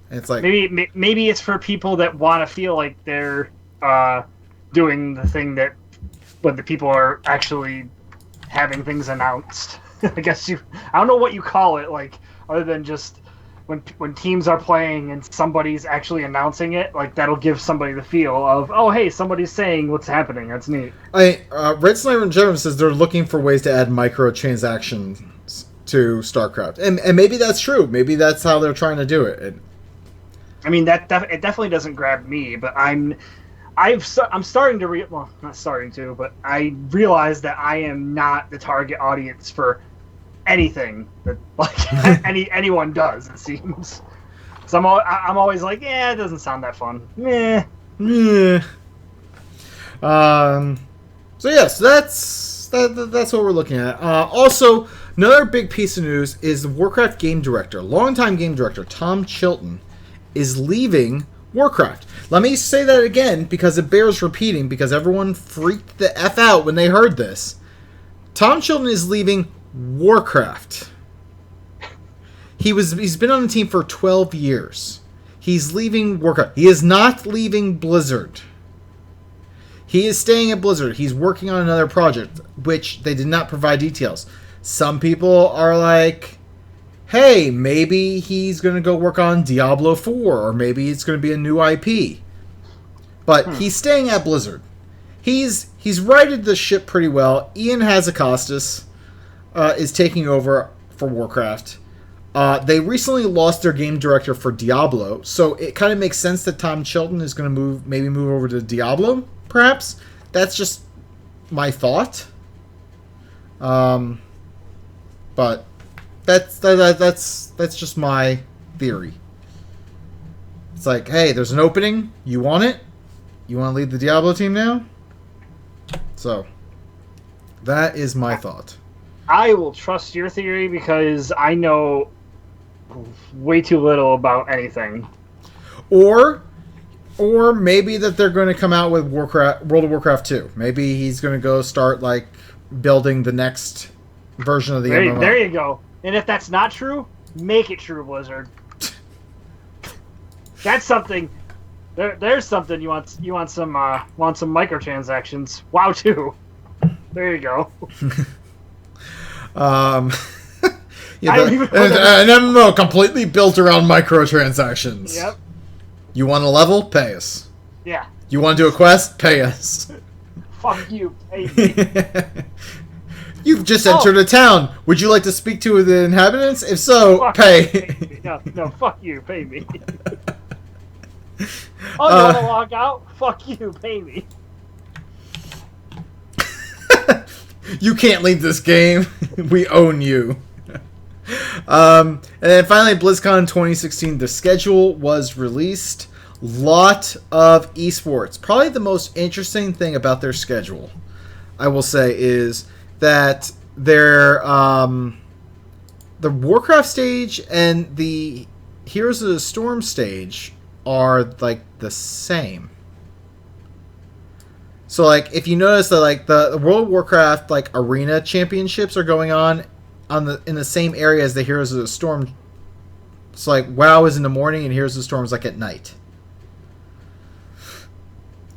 And it's like
maybe it's for people that want to feel like they're doing the thing that when the people are actually having things announced. I guess I don't know what you call it, like other than just when teams are playing and somebody's actually announcing it, like that'll give somebody the feel of, oh hey, somebody's saying what's happening. That's neat.
Red Sniper in general says they're looking for ways to add microtransactions to StarCraft, and maybe that's true. Maybe that's how they're trying to do it.
I mean, it definitely doesn't grab me, but I'm starting to not starting to, but I realize that I am not the target audience for anything that like anyone does. It seems. So I'm always like, yeah, it doesn't sound that fun. Meh.
So yes, that's what we're looking at. Also, another big piece of news is the Warcraft game director, longtime game director Tom Chilton, is leaving Warcraft. Let me say that again because it bears repeating because everyone freaked the F out when they heard this. Tom Chilton is leaving Warcraft. He's been on the team for 12 years. He's leaving Warcraft. He is not leaving Blizzard. He is staying at Blizzard. He's working on another project, which they did not provide details. Some people are like, hey, maybe he's going to go work on Diablo 4, or maybe it's going to be a new IP. But he's staying at Blizzard. He's righted the ship pretty well. Ian Hazacostas is taking over for Warcraft. They recently lost their game director for Diablo, so it kind of makes sense that Tom Chilton is going to move over to Diablo, perhaps. That's just my thought. But that's just my theory. It's like, hey, there's an opening. You want it? You want to lead the Diablo team now? So, that is my thought.
I will trust your theory because I know way too little about anything.
Or maybe that they're going to come out with World of Warcraft 2. Maybe he's going to go start like building the next version of the MMO.
There you go. And if that's not true, make it true, Blizzard. That's something. There's something you want some microtransactions. WoW 2. There you go.
An MMO completely built around microtransactions.
Yep.
You want a level? Pay us.
Yeah.
You want to do a quest? Pay us.
Fuck you. Pay me.
You've just entered a town. Would you like to speak to the inhabitants? If so,
Fuck
pay.
You, no, fuck you. Pay me. Oh, you want to log out? Fuck you. Pay me.
You can't leave this game. We own you. And then finally, BlizzCon 2016, the schedule was released. Lot of esports. Probably the most interesting thing about their schedule, I will say, is that their the Warcraft stage and the Heroes of the Storm stage are like the same. So, like, if you notice that, like, the World of Warcraft, like, arena championships are going on in the same area as the Heroes of the Storm. So, like, WoW is in the morning and Heroes of the Storm is, like, at night.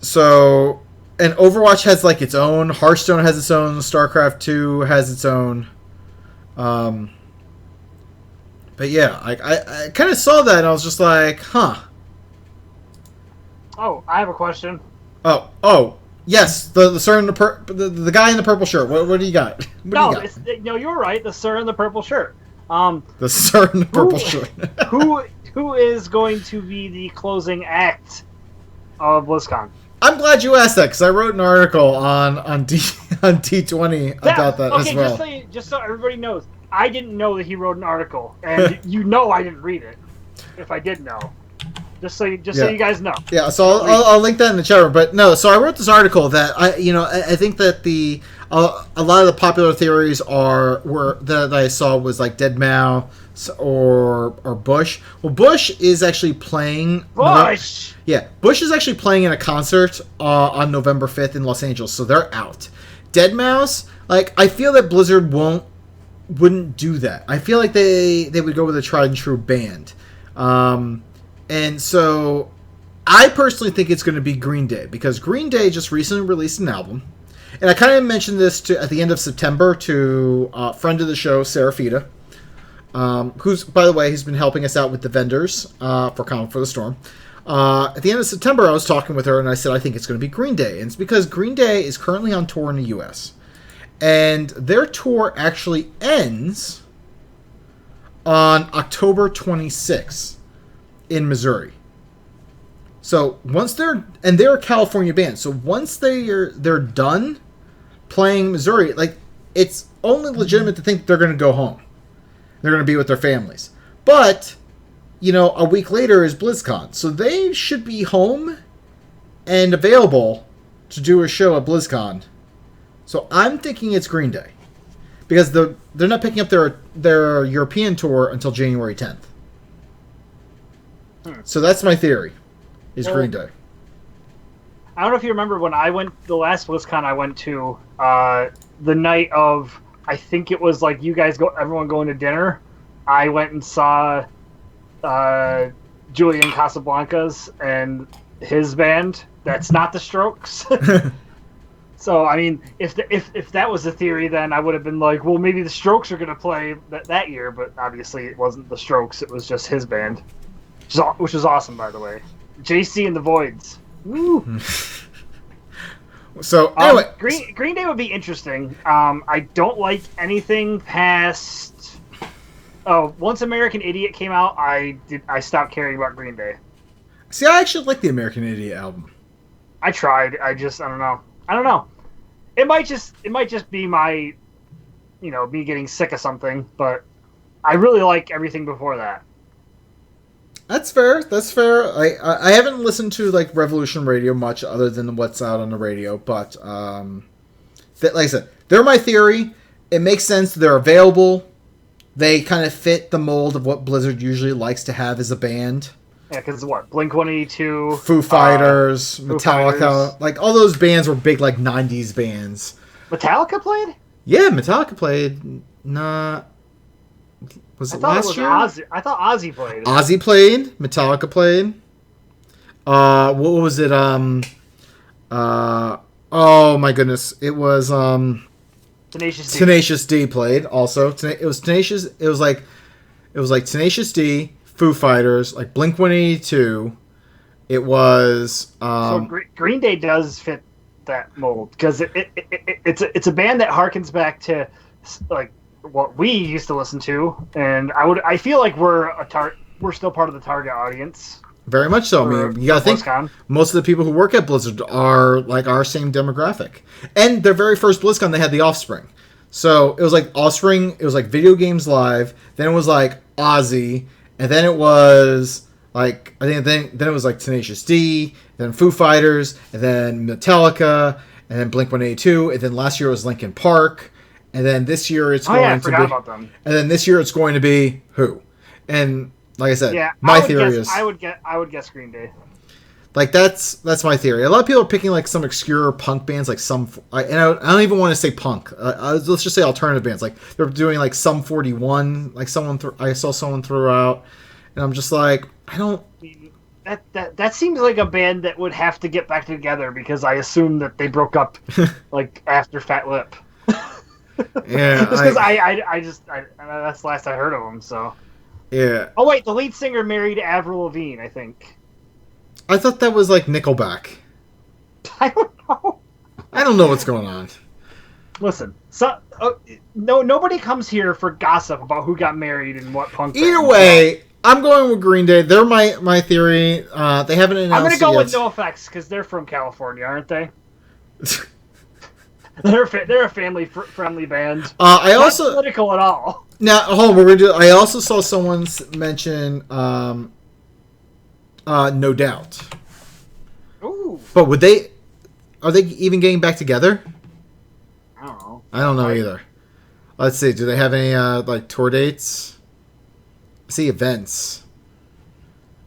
So, and Overwatch has, like, its own. Hearthstone has its own. StarCraft 2 has its own. But, yeah, I kind of saw that and I was just like, huh.
Oh, I have a question.
Oh. Yes, the sir in the guy in the purple shirt. What do you got?
No, you're right. The sir in the purple shirt.
The sir in the purple shirt.
who is going to be the closing act of BlizzCon?
I'm glad you asked that because I wrote an article on D20 about that as well.
Just so everybody knows, I didn't know that he wrote an article, and you know I didn't read it. If I did know. Just so you guys know.
Yeah, so I'll link that in the chat room. But no, so I wrote this article that I think that a lot of the popular theories that I saw was like Deadmau5 or Bush. Well, Bush is actually playing.
Bush.
Bush is actually playing in a concert on November 5th in Los Angeles, so they're out. Deadmau5, like, I feel that Blizzard wouldn't do that. I feel like they would go with a tried and true band. And so, I personally think it's going to be Green Day, because Green Day just recently released an album. And I kind of mentioned this at the end of September to a friend of the show, Sarah Fita, who's, by the way, he's been helping us out with the vendors for Comic for the Storm. At the end of September, I was talking with her, and I said, I think it's going to be Green Day. And it's because Green Day is currently on tour in the U.S. And their tour actually ends on October 26th. In Missouri. So once they're a California band, so once they're done playing Missouri, like, it's only legitimate to think they're going to go home. They're going to be with their families. But, a week later is BlizzCon, so they should be home and available to do a show at BlizzCon. So I'm thinking it's Green Day, because they're not picking up their European tour until January 10th. So that's my theory, is Green Day.
I don't know if you remember when I went, the last BlizzCon I went to, the night of, I think it was like you guys everyone going to dinner. I went and saw Julian Casablancas and his band. That's not the Strokes. So, I mean, if that was the theory, then I would have been like, well, maybe the Strokes are going to play that year, but obviously it wasn't the Strokes, it was just his band. Which was awesome, by the way. JC and the Voids. Woo!
So, anyway.
Green Day would be interesting. I don't like anything past... Oh, once American Idiot came out, I stopped caring about Green Day.
See, I actually like the American Idiot album.
I tried. I don't know. It might just be my, me getting sick of something, but I really like everything before that.
That's fair. I haven't listened to, like, Revolution Radio much other than what's out on the radio, but like I said, they're my theory. It makes sense. They're available. They kind of fit the mold of what Blizzard usually likes to have as a band.
Yeah, because what? Blink-182,
Foo Fighters, Metallica,
Fighters.
Like, all those bands were big, like, 90s bands.
Metallica played?
Yeah, Metallica played. Was it last year?
Ozzy. I thought Ozzy played.
Ozzy played. Metallica played. What was it? Oh my goodness! It was
Tenacious D.
Tenacious D played also. It was Tenacious. It was like Tenacious D, Foo Fighters, like Blink-182, It was
Green Day does fit that mold because it's a band that harkens back to like what we used to listen to, and I feel like we're still part of the target audience.
Very much so. I mean, you gotta think
BlizzCon.
Most of the people who work at Blizzard are like our same demographic. And their very first BlizzCon, they had the Offspring. So it was like Offspring, it was like Video Games Live, then it was like Ozzy, and then it was like, I think then it was like Tenacious D, then Foo Fighters, and then Metallica, and then Blink-182, and then last year was Linkin Park, and then this year it's going to be...
about them.
And then this year it's going to be Who? And like I said, my theory is...
I would guess Green Day.
Like, that's my theory. A lot of people are picking, like, some obscure punk bands, like I don't even want to say punk. Let's just say alternative bands. Like, they're doing, like, Sum 41. Like, I saw someone throw out. And I'm just like, I don't...
That seems like a band that would have to get back together because I assume that they broke up, like, after Fat Lip.
Yeah.
Just because that's the last I heard of them, so...
Yeah.
Oh, wait, the lead singer married Avril Lavigne, I think.
I thought that was like Nickelback.
I don't know.
I don't know what's going on.
Listen, nobody comes here for gossip about who got married and what punk.
Either way, I'm going with Green Day. They're my theory. They haven't announced.
I'm going to go
with
NoFX because they're from California, aren't they? They're a family-friendly band.
I
Not
also
political at all.
Now, hold on. We're gonna do. I also saw someone mention. No Doubt.
Ooh.
But are they even getting back together?
I don't know.
I don't know either. Let's see. Do they have any like tour dates? I see events.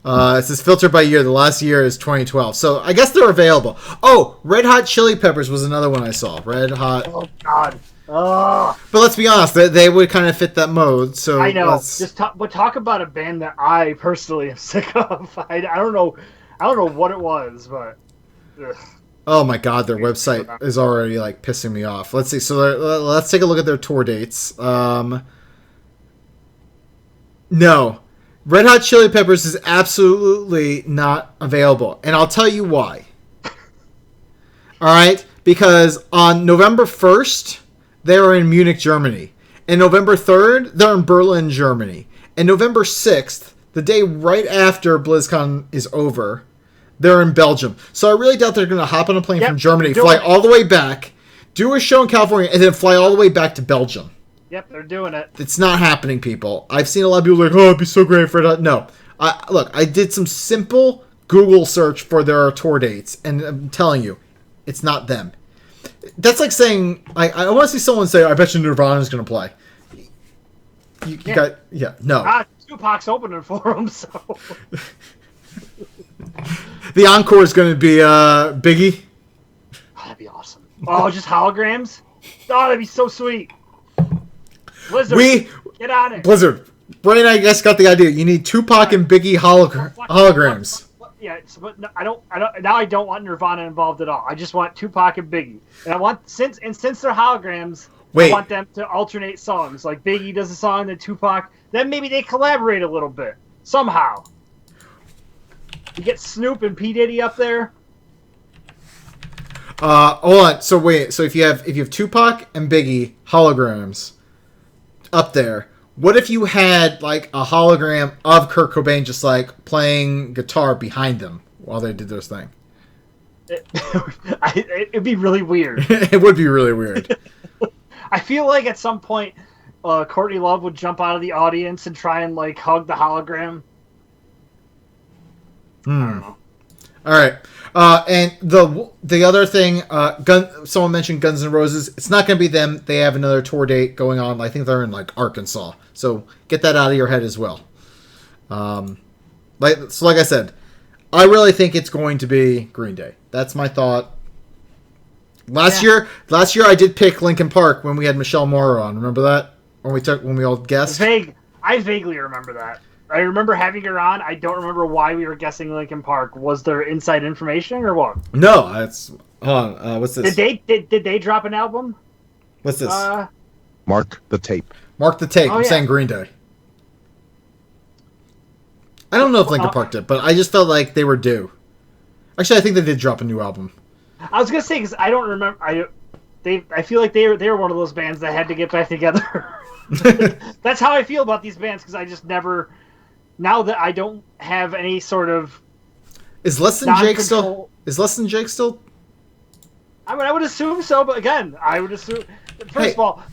It says filtered by year. The last year is 2012. So I guess they're available. Oh, Red Hot Chili Peppers was another one I saw. Red Hot.
Oh God. Oh.
But let's be honest, they would kind of fit that mode. So
I know. Talk about a band that I personally am sick of. I don't know what it was, but. Ugh.
Oh my God, their website is already like pissing me off. Let's see. So let's take a look at their tour dates. No, Red Hot Chili Peppers is absolutely not available, and I'll tell you why. All right, because on November 1st. They're in Munich, Germany. And November 3rd, they're in Berlin, Germany. And November 6th, the day right after BlizzCon is over, they're in Belgium. So I really doubt they're going to hop on a plane from Germany, fly all the way back, do a show in California, and then fly all the way back to Belgium.
Yep, they're doing it.
It's not happening, people. I've seen a lot of people like, oh, it'd be so great for that. No. Look, I did some simple Google search for their tour dates, and I'm telling you, it's not them. That's like saying, I want to see someone say, I bet you Nirvana's going to play. No.
Tupac's opening for them, so.
The encore is going to be Biggie.
Oh, that'd be awesome. Oh, just holograms? Oh, that'd be so sweet. Blizzard, get on it.
Blizzard. Brian, I guess, got the idea. You need Tupac and Biggie holograms.
Yeah, but no, I don't. Now I don't want Nirvana involved at all. I just want Tupac and Biggie, and I want since they're holograms, I want them to alternate songs. Like Biggie does a song, then Tupac, then maybe they collaborate a little bit somehow. You get Snoop and P Diddy up there.
Hold on. So wait. So if you have Tupac and Biggie holograms up there. What if you had, like, a hologram of Kurt Cobain just, like, playing guitar behind them while they did this thing?
It'd be really weird.
It would be really weird.
I feel like at some point, Courtney Love would jump out of the audience and try and, like, hug the hologram. I don't know.
All right. And the other thing, someone mentioned Guns N' Roses. It's not going to be them. They have another tour date going on. I think they're in, like, Arkansas. So get that out of your head as well. Like I said, I really think it's going to be Green Day. That's my thought. Last year I did pick Linkin Park when we had Michelle Morrow on. Remember that? When we all guessed?
I vaguely remember that. I remember having her on. I don't remember why we were guessing Linkin Park. Was there inside information or what?
No, that's... Hold on. What's this?
Did they drop an album?
What's this?
Mark the tape.
Mark the tape. I'm saying Green Day. I don't know if Linkin Park did, but I just felt like they were due. Actually, I think they did drop a new album.
I was gonna say because I don't remember. I feel like they were one of those bands that had to get back together. That's how I feel about these bands because I just never. Now that I don't have any sort of.
Is Less Than Jake still? Is Less Than Jake still?
I mean, I would assume so, but again, I would assume. First of all,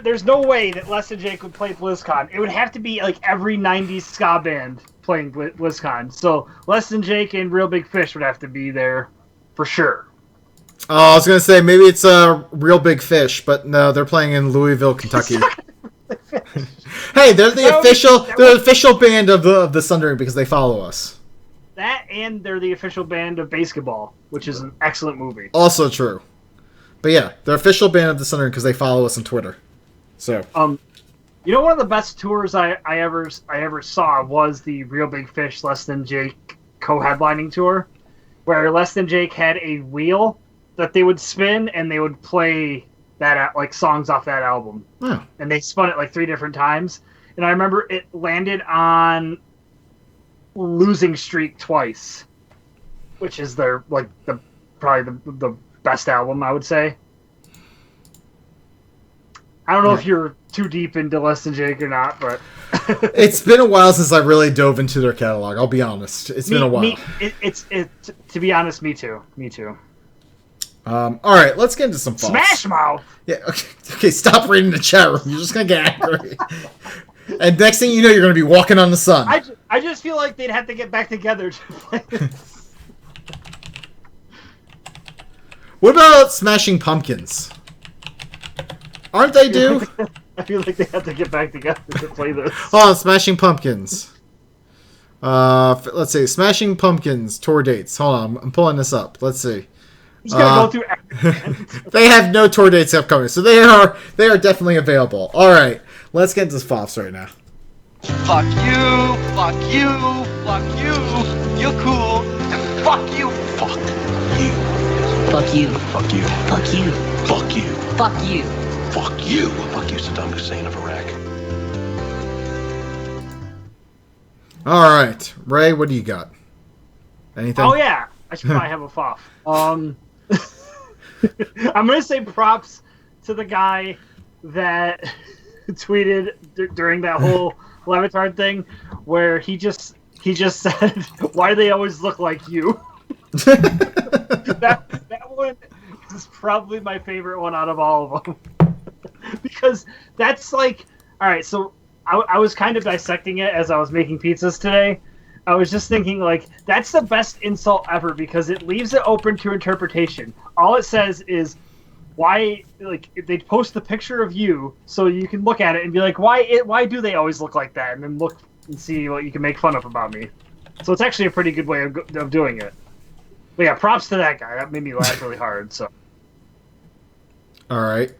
there's no way that Less Than Jake would play Blizzcon. It would have to be like every '90s ska band playing Blizzcon. So Less Than Jake and Real Big Fish would have to be there for sure.
Oh, I was gonna say maybe it's a Real Big Fish, but no, they're playing in Louisville, Kentucky. Hey, they're the official band of the Sundering because they follow us.
That and they're the official band of Basketball, which is an excellent movie.
Also true. But yeah, they're official band of the Sundering because they follow us on Twitter. So
you know, one of the best tours I ever saw was the Real Big Fish Less Than Jake co-headlining tour, where Less Than Jake had a wheel that they would spin and they would play that like songs off that album.
Oh.
And they spun it like 3 different times. And I remember it landed on Losing Streak twice, which is their like probably the best album, I would say. I don't know if you're too deep into Less Than Jake or not, but
it's been a while since I really dove into their catalog. I'll be honest. It's been a while.
To be honest, me too.
All right, let's get into some thoughts.
Smash Mouth.
Yeah. Okay. Stop reading the chat room. You're just gonna get angry. And next thing you know, you're gonna be walking on the sun.
I just feel like they'd have to get back together to play this.
What about Smashing Pumpkins? Aren't they due?
I feel like they have to get back together to play this.
Oh, Smashing Pumpkins. Let's see. Smashing Pumpkins tour dates. Hold on, I'm pulling this up. Let's see.
He's gonna go through.
They have no tour dates upcoming, so they are definitely available. All right, let's get into this Fops right now.
Fuck you! Fuck you! Fuck you! You're cool. Fuck you! Fuck you!
Fuck you!
Fuck you!
Fuck you!
Fuck you!
Fuck you!
Fuck you! Fuck you, Saddam Hussein of Iraq.
All right, Ray, what do you got? Anything?
Oh yeah, I should probably have a Fof. I'm gonna say props to the guy that tweeted during that whole Levitard thing, where he just said, "Why do they always look like you?" that one is probably my favorite one out of all of them. Because that's like, all right, so I was kind of dissecting it as I was making pizzas today. I was just thinking, like, that's the best insult ever because it leaves it open to interpretation. All it says is, why, like, they post the picture of you so you can look at it and be like, why do they always look like that? And then look and see what you can make fun of about me. So it's actually a pretty good way of doing it. But yeah, props to that guy. That made me laugh really hard. So.
All right.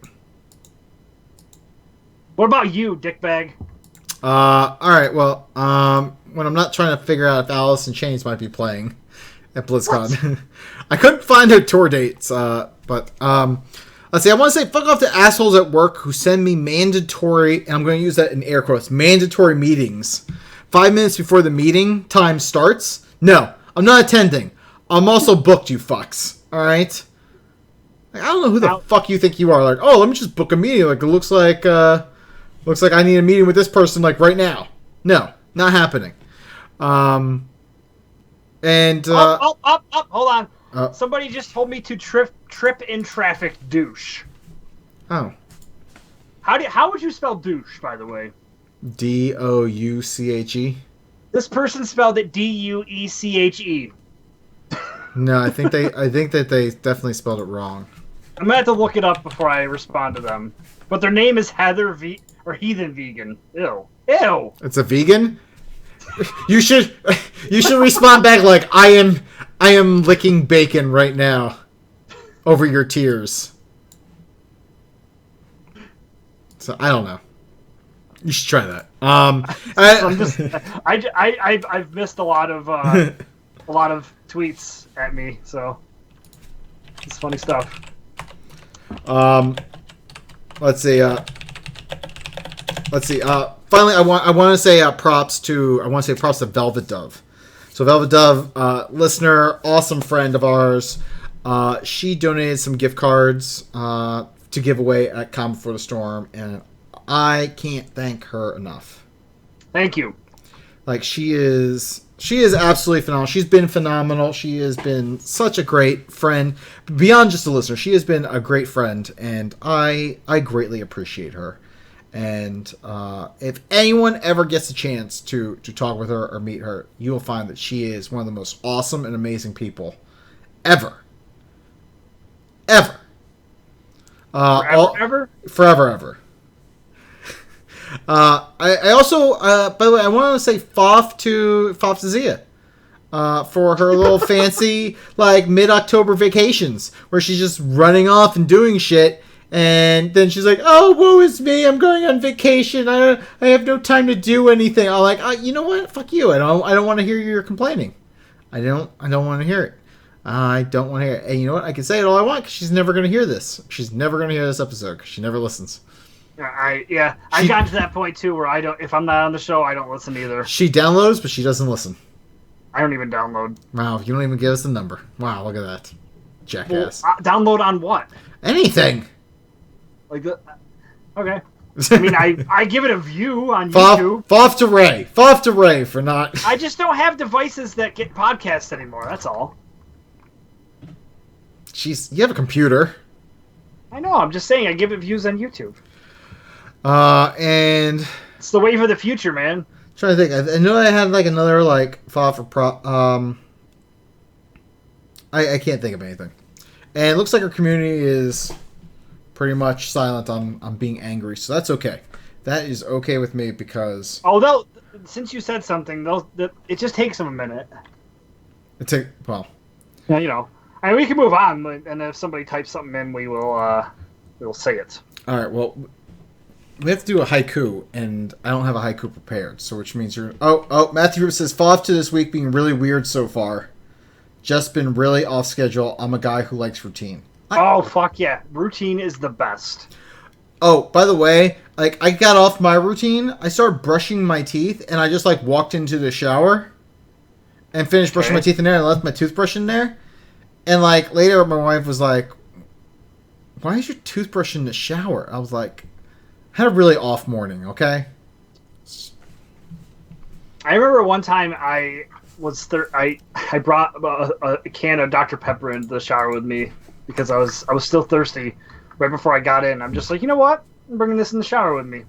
What about you, dickbag?
All right. Well, when I'm not trying to figure out if Alice in Chains might be playing at BlizzCon, I couldn't find their tour dates. But let's see. I want to say fuck off to assholes at work who send me mandatory, and I'm going to use that in air quotes, mandatory meetings 5 minutes before the meeting time starts. No, I'm not attending. I'm also booked, you fucks. All right. Like, I don't know who the fuck you think you are. Like, oh, let me just book a meeting. Like, it looks like I need a meeting with this person like right now. No, not happening.
Hold on. Somebody just told me to trip in traffic douche.
Oh.
How would you spell douche, by the way?
Douche.
This person spelled it Dueche.
No, I think that they definitely spelled it wrong.
I'm gonna have to look it up before I respond to them. But their name is Heather or Heathen Vegan. Ew.
It's a vegan? You should respond back like I am licking bacon right now over your tears. So I don't know. You should try that.
I've missed a lot of tweets at me, so it's funny stuff.
Let's see. Finally, I want to say props to Velvet Dove. So Velvet Dove, listener, awesome friend of ours, she donated some gift cards to give away at Calm Before the Storm, and I can't thank her enough.
Thank you.
Like, she is absolutely phenomenal. She's been phenomenal. She has been such a great friend. Beyond just a listener, she has been a great friend, and I greatly appreciate her. And if anyone ever gets a chance to talk with her or meet her, you will find that she is one of the most awesome and amazing people ever. Ever. Forever. I also, by the way, I want to say Foff to Zia for her little fancy, like, mid-October vacations, where she's just running off and doing shit, and then she's like, oh, woe is me, I'm going on vacation, I have no time to do anything. I'm like, you know what, fuck you, I don't want to hear you complaining. I don't want to hear it. I don't want to hear it. And you know what, I can say it all I want, because she's never going to hear this. She's never going to hear this episode, because she never listens.
I've gotten to that point too where if I'm not on the show, I don't listen either.
She downloads, but she doesn't listen.
I don't even download.
Wow, you don't even give us the number. Wow, look at that, jackass.
Well, download on what?
Anything.
Like the. Okay. I mean, I give it a view on YouTube.
Foff to Ray for not.
I just don't have devices that get podcasts anymore. That's all.
Jeez, you have a computer.
I know. I'm just saying. I give it views on YouTube.
And
it's the wave of the future, man.
I'm trying to think. I know I had like another like Foff or I can't think of anything. And it looks like our community is pretty much silent on being angry, so that's okay. That is okay with me because.
Although, since you said something, it just takes them a minute.
Well.
Yeah, you know. I mean, we can move on, and if somebody types something in, we will say it.
All right. Well, we have to do a haiku, and I don't have a haiku prepared, so which means you're. Oh! Matthew says Foff to this week being really weird so far. Just been really off schedule. I'm a guy who likes routine.
Fuck yeah! Routine is the best.
Oh, by the way, like I got off my routine. I started brushing my teeth, and I just like walked into the shower, and finished brushing my teeth in there, and left my toothbrush in there. And, like, later my wife was like, why is your toothbrush in the shower? I was like, I had a really off morning, okay?
I remember one time I brought a can of Dr. Pepper into the shower with me because I was still thirsty right before I got in. I'm just like, you know what? I'm bringing this in the shower with me.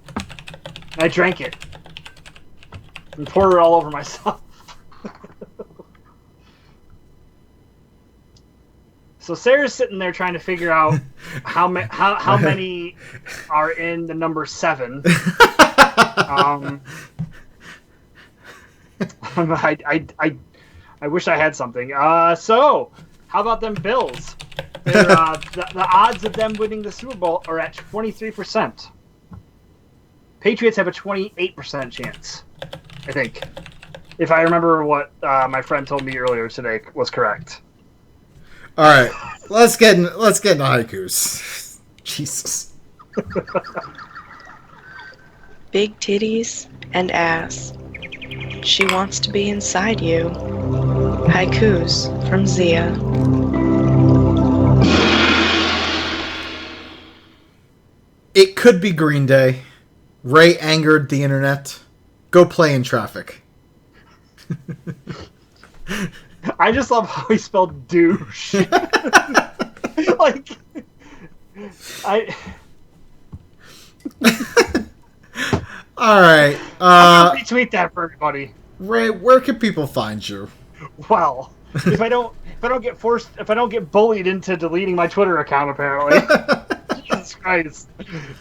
And I drank it. And poured it all over myself. So Sarah's sitting there trying to figure out how many are in the number 7. I wish I had something. So how about them Bills? The odds of them winning the Super Bowl are at 23%. Patriots have a 28% chance, I think, if I remember what my friend told me earlier today was correct.
All right, let's get into haikus. Jesus.
Big titties and ass. She wants to be inside you. Haikus from Zia.
It could be Green Day. Ray angered the internet. Go play in traffic.
I just love how he spelled douche. Like,
All right.
I'm gonna retweet that for everybody.
Ray, where can people find you?
Well, if I don't get bullied into deleting my Twitter account, apparently. Jesus Christ.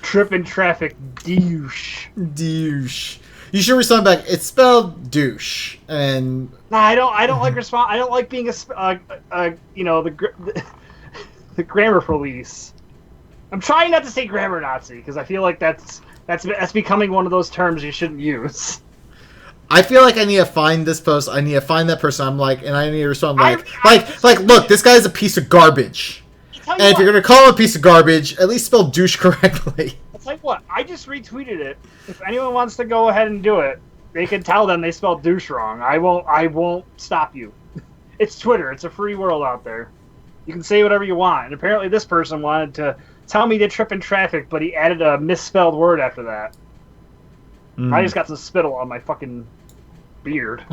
Tripping traffic douche.
Douche. You should respond back. It's spelled douche, and
nah, I don't like respond. I don't like being the grammar police. I'm trying not to say grammar Nazi because I feel like that's becoming one of those terms you shouldn't use.
I feel like I need to find this post. I need to find that person. I'm like, and I need to respond like, look, this guy's a piece of garbage. And if you're gonna call him a piece of garbage, at least spell douche correctly.
I'll tell you what, I just retweeted it. If anyone wants to go ahead and do it, They can tell them they spelled douche wrong. I won't stop you. It's Twitter. It's a free world out there. You can say whatever you want. And apparently this person wanted to tell me to trip in traffic, but he added a misspelled word after that. I just got some spittle on my fucking beard.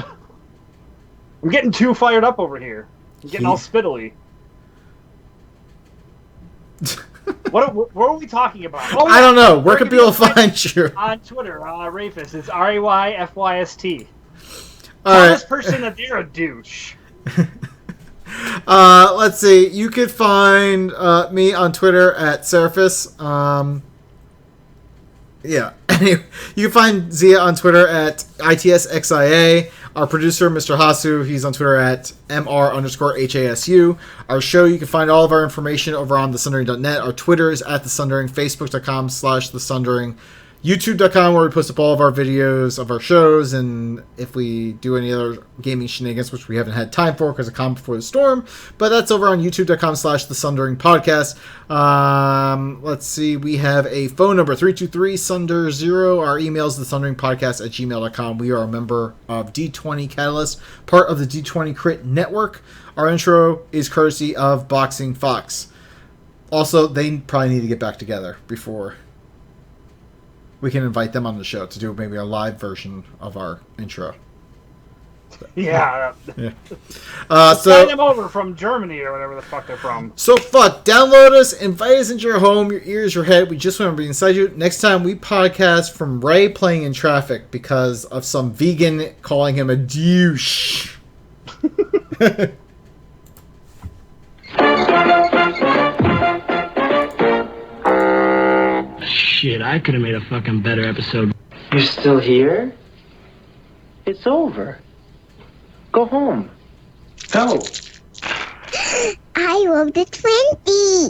I'm getting too fired up over here. I'm getting all spittly. What are we talking about? Oh,
I don't know. Where can people find you?
On Twitter, Rayfist. It's RAYFYST.
All
Tell
right.
this person that they're a douche.
Let's see. You could find me on Twitter at Seraphis. Yeah. Anyway, you can find Zia on Twitter at ITSXIA. Our producer, Mr. Hasu, he's on Twitter at MR_HASU. Our show, you can find all of our information over on thesundering.net. Our Twitter is at thesundering, facebook.com/thesundering, youtube.com, where we post up all of our videos of our shows, and if we do any other gaming shenanigans, which we haven't had time for because of Calm Before the Storm, but that's over on youtube.com/thesundering podcast. Let's see, we have a phone number, 323-SUNDER0. Our email is thesundering@gmail.com. We are a member of D20 Catalyst, part of the D20 Crit Network. Our intro is courtesy of Boxing Fox. Also, they probably need to get back together before we can invite them on the show to do maybe a live version of our intro.
Yeah.
So
sign them over from Germany or whatever the fuck they're from.
So fuck, download us, invite us into your home, your ears, your head. We just want to be inside you. Next time we podcast from Ray playing in traffic because of some vegan calling him a douche.
Shit, I could have made a fucking better episode.
You're still here? It's over. Go home. Go.
I love the 20.